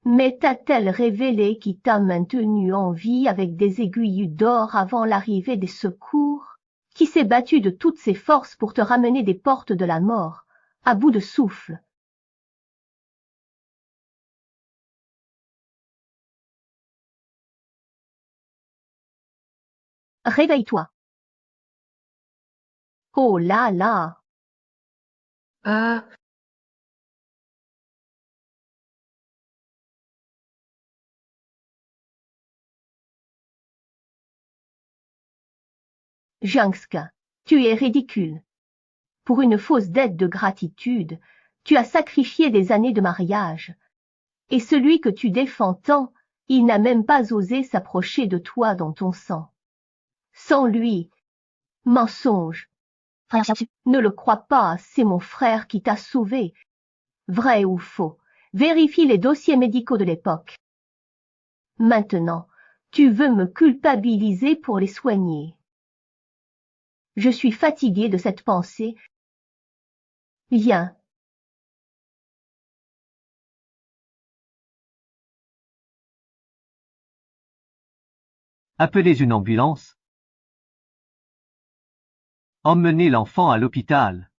Speaker 8: Mais t'a-t-elle révélé qui t'a maintenu en vie avec des aiguilles d'or avant l'arrivée des secours, qui s'est battu de toutes ses forces pour te ramener des portes de la mort, à bout de souffle? Réveille-toi. Oh là là. Jiangska, tu es ridicule. Pour une fausse dette de gratitude, tu as sacrifié des années de mariage. Et celui que tu défends tant, il n'a même pas osé s'approcher de toi dans ton sang. Sans lui, mensonge. Ne le crois pas, c'est mon frère qui t'a sauvé. Vrai ou faux, vérifie les dossiers médicaux de l'époque. Maintenant, tu veux me culpabiliser pour les soigner. Je suis fatigué de cette pensée. Viens,
Speaker 7: Appelez une ambulance. Emmenez l'enfant à l'hôpital.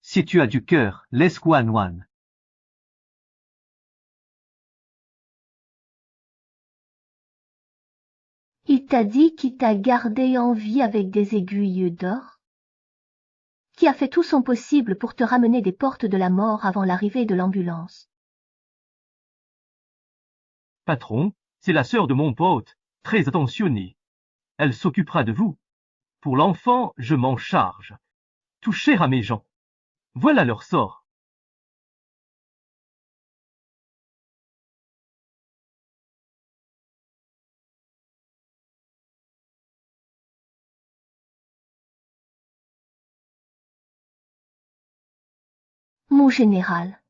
Speaker 7: Si tu as du cœur, laisse Wan.
Speaker 8: Il t'a dit qu'il t'a gardé en vie avec des aiguilles d'or? Qui a fait tout son possible pour te ramener des portes de la mort avant l'arrivée de l'ambulance?
Speaker 1: Patron, c'est la sœur de mon pote, très attentionnée. Elle s'occupera de vous. Pour l'enfant, je m'en charge. Touchez à mes gens. Voilà leur sort.
Speaker 8: Mon général.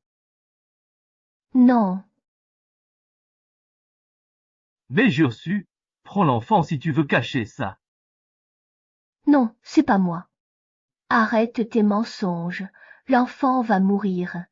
Speaker 8: Non,
Speaker 1: Mais Josue, prends l'enfant si tu veux cacher ça.
Speaker 8: non, c'est pas moi. Arrête tes mensonges. L'enfant va mourir.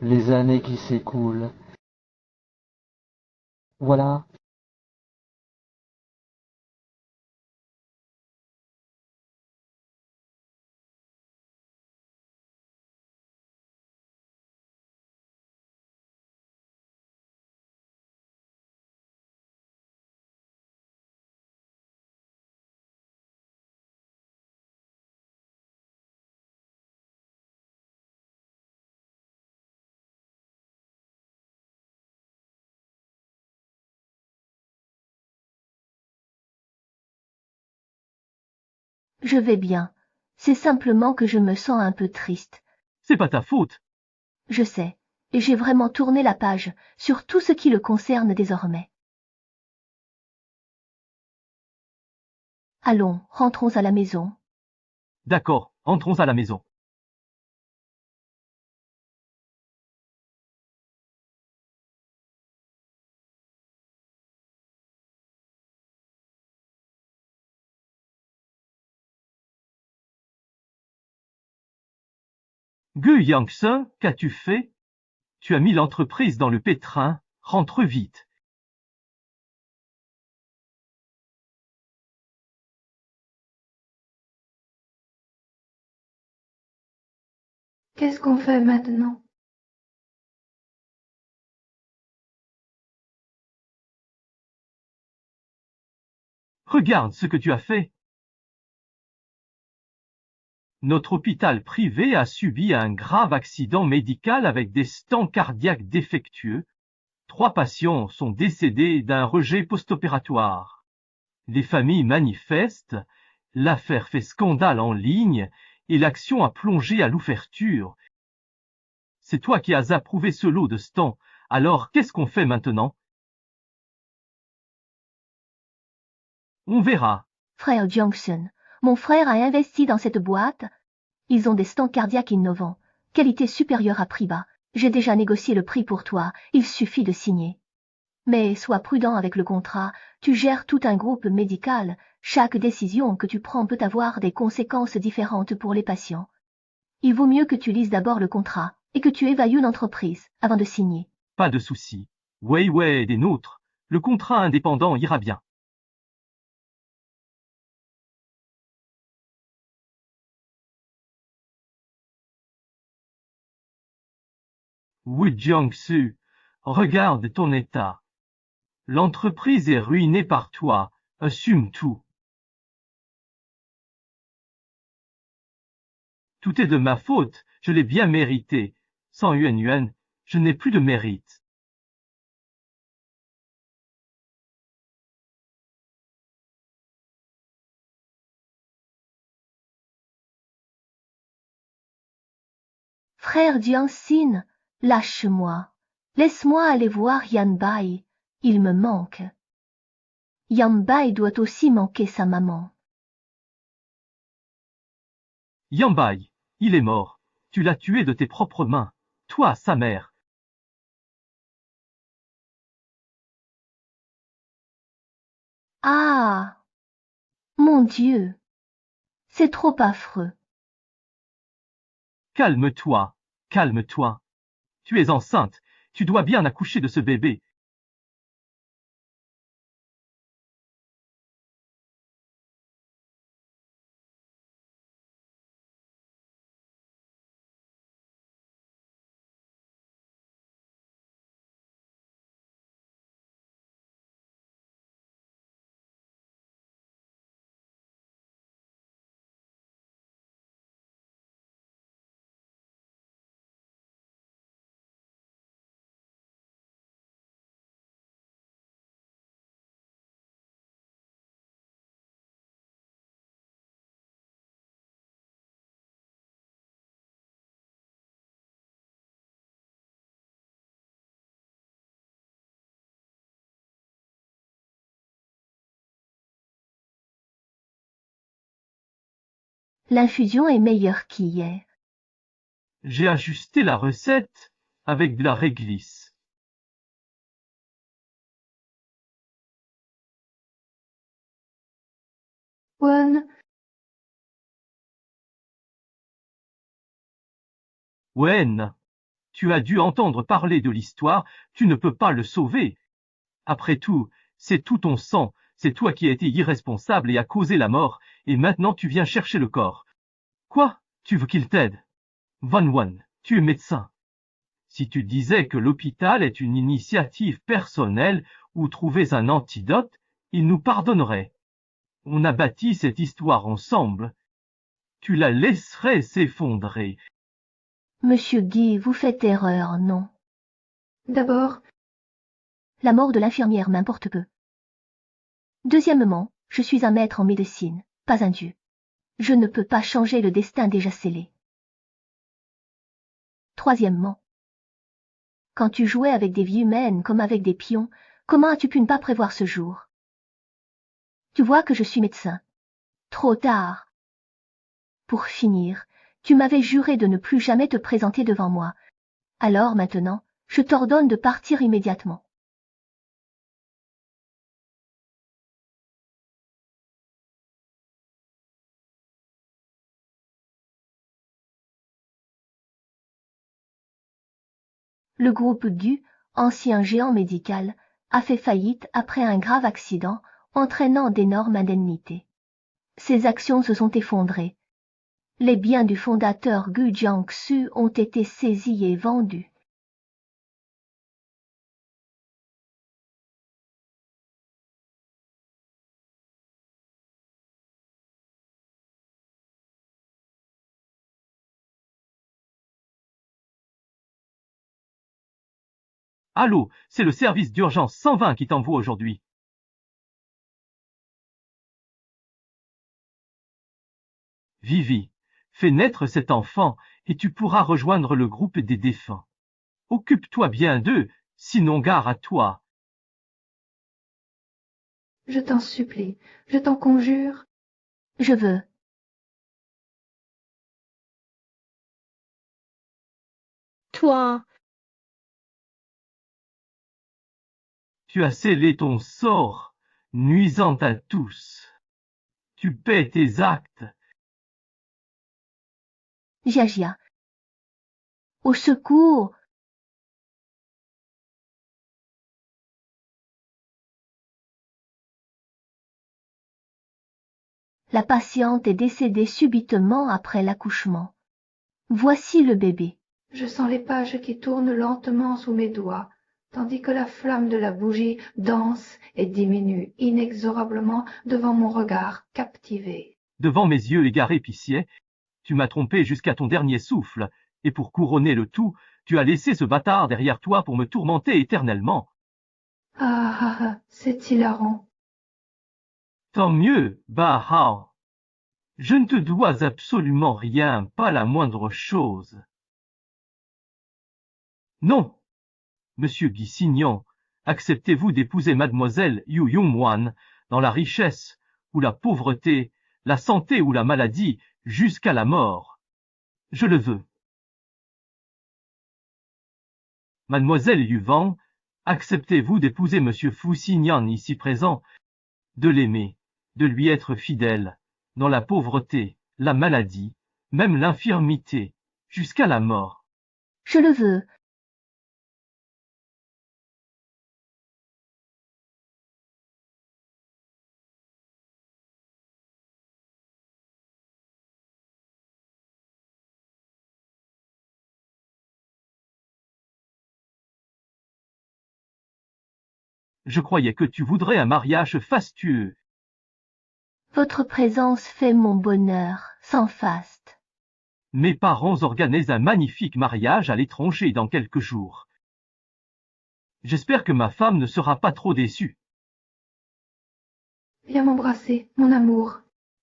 Speaker 9: Les années qui s'écoulent. Voilà.
Speaker 8: Je vais bien. C'est simplement que je me sens un peu triste.
Speaker 1: C'est pas ta faute.
Speaker 8: Je sais, et j'ai vraiment tourné la page sur tout ce qui le concerne désormais. Allons, rentrons à la maison.
Speaker 1: D'accord, entrons à la maison. Gu Yangse, qu'as-tu fait? Tu as mis l'entreprise dans le pétrin, rentre vite.
Speaker 6: Qu'est-ce qu'on fait maintenant?
Speaker 1: Regarde ce que tu as fait. Notre hôpital privé a subi un grave accident médical avec des stents cardiaques défectueux. 3 patients sont décédés d'un rejet post-opératoire. Les familles manifestent, l'affaire fait scandale en ligne et l'action a plongé à l'ouverture. C'est toi qui as approuvé ce lot de stents, alors qu'est-ce qu'on fait maintenant? On verra.
Speaker 8: Frère Johnson, mon frère a investi dans cette boîte. Ils ont des stents cardiaques innovants, qualité supérieure à prix bas. J'ai déjà négocié le prix pour toi, il suffit de signer. Mais sois prudent avec le contrat, tu gères tout un groupe médical, chaque décision que tu prends peut avoir des conséquences différentes pour les patients. Il vaut mieux que tu lises d'abord le contrat et que tu évalues l'entreprise avant de signer.
Speaker 1: Pas de souci. Ouais, des nôtres. Le contrat indépendant ira bien. Wu Jiangsu, regarde ton état. L'entreprise est ruinée par toi. Assume tout. Tout est de ma faute. Je l'ai bien mérité. Sans Yuan, je n'ai plus de mérite.
Speaker 8: Frère Jiangxin, lâche-moi. Laisse-moi aller voir Yan Bai, il me manque. Yan Bai doit aussi manquer sa maman.
Speaker 7: Yambai, il est mort. Tu l'as tué de tes propres mains. Toi, sa mère.
Speaker 8: Ah! Mon Dieu! C'est trop affreux.
Speaker 7: Calme-toi, calme-toi. Tu es enceinte. Tu dois bien accoucher de ce bébé.
Speaker 8: L'infusion est meilleure qu'hier.
Speaker 7: J'ai ajusté la recette avec de la réglisse.
Speaker 6: Wen,
Speaker 7: Wen, tu as dû entendre parler de l'histoire, tu ne peux pas le sauver. Après tout, c'est tout ton sang, c'est toi qui as été irresponsable et as causé la mort, et maintenant tu viens chercher le corps. Quoi? Tu veux qu'il t'aide? Van Wan, tu es médecin. Si tu disais que l'hôpital est une initiative personnelle ou trouvais un antidote, il nous pardonnerait. On a bâti cette histoire ensemble. Tu la laisserais s'effondrer.
Speaker 8: Monsieur Guy, vous faites erreur, non?
Speaker 6: d'abord,
Speaker 8: La mort de l'infirmière m'importe peu. Deuxièmement, je suis un maître en médecine, pas un dieu. Je ne peux pas changer le destin déjà scellé. Troisièmement, quand tu jouais avec des vies humaines comme avec des pions, comment as-tu pu ne pas prévoir ce jour? Tu vois que je suis médecin. Trop tard. Pour finir, tu m'avais juré de ne plus jamais te présenter devant moi. Alors maintenant, je t'ordonne de partir immédiatement. Le groupe Gu, ancien géant médical, a fait faillite après un grave accident entraînant d'énormes indemnités. Ses actions se sont effondrées. Les biens du fondateur Gu Jiangxu ont été saisis et vendus.
Speaker 7: Allô, c'est le service d'urgence 120 qui t'envoie aujourd'hui. Vivi, fais naître cet enfant et tu pourras rejoindre le groupe des défunts. Occupe-toi bien d'eux, sinon gare à toi.
Speaker 6: je t'en supplie, je t'en conjure.
Speaker 8: Je veux.
Speaker 4: Toi,
Speaker 7: Tu as scellé ton sort, nuisant à tous. Tu paies tes actes.
Speaker 8: Jia. Au secours! La patiente est décédée subitement après l'accouchement. Voici le bébé.
Speaker 6: Je sens les pages qui tournent lentement sous mes doigts, tandis que la flamme de la bougie danse et diminue inexorablement devant mon regard captivé.
Speaker 7: Devant mes yeux égarés Pissier, tu m'as trompé jusqu'à ton dernier souffle, et pour couronner le tout, tu as laissé ce bâtard derrière toi pour me tourmenter éternellement.
Speaker 6: Ah, c'est hilarant.
Speaker 7: Tant mieux, Ba Hao. Je ne te dois absolument rien, pas la moindre chose. Non,
Speaker 1: Monsieur Guy Signan, acceptez-vous d'épouser mademoiselle Yu Yongwan dans la richesse ou la pauvreté, la santé ou la maladie, jusqu'à la mort? Je le veux. Mademoiselle Yu Wang, acceptez-vous d'épouser Monsieur Fu Xinyan ici présent, de l'aimer, de lui être fidèle, dans la pauvreté, la maladie, même l'infirmité, jusqu'à la mort?
Speaker 8: Je le veux.
Speaker 1: Je croyais que tu voudrais un mariage fastueux.
Speaker 8: Votre présence fait mon bonheur, sans faste.
Speaker 1: Mes parents organisent un magnifique mariage à l'étranger dans quelques jours. J'espère que ma femme ne sera pas trop déçue.
Speaker 10: Viens m'embrasser, mon amour.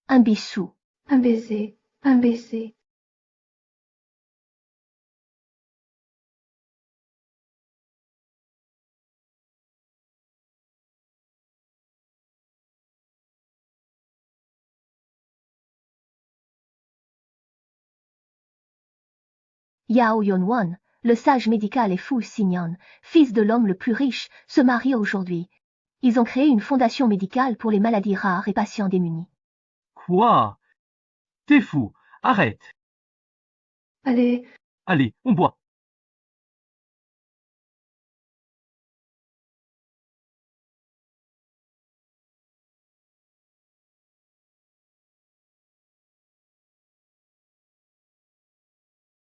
Speaker 8: Un bisou.
Speaker 10: Un baiser, un baiser.
Speaker 8: Yao Yunwan, le sage médical et Fu Xinyan, fils de l'homme le plus riche, se marient aujourd'hui. Ils ont créé une fondation médicale pour les maladies rares et patients démunis.
Speaker 1: Quoi? T'es fou, arrête.
Speaker 10: Allez,
Speaker 1: Allez, on boit.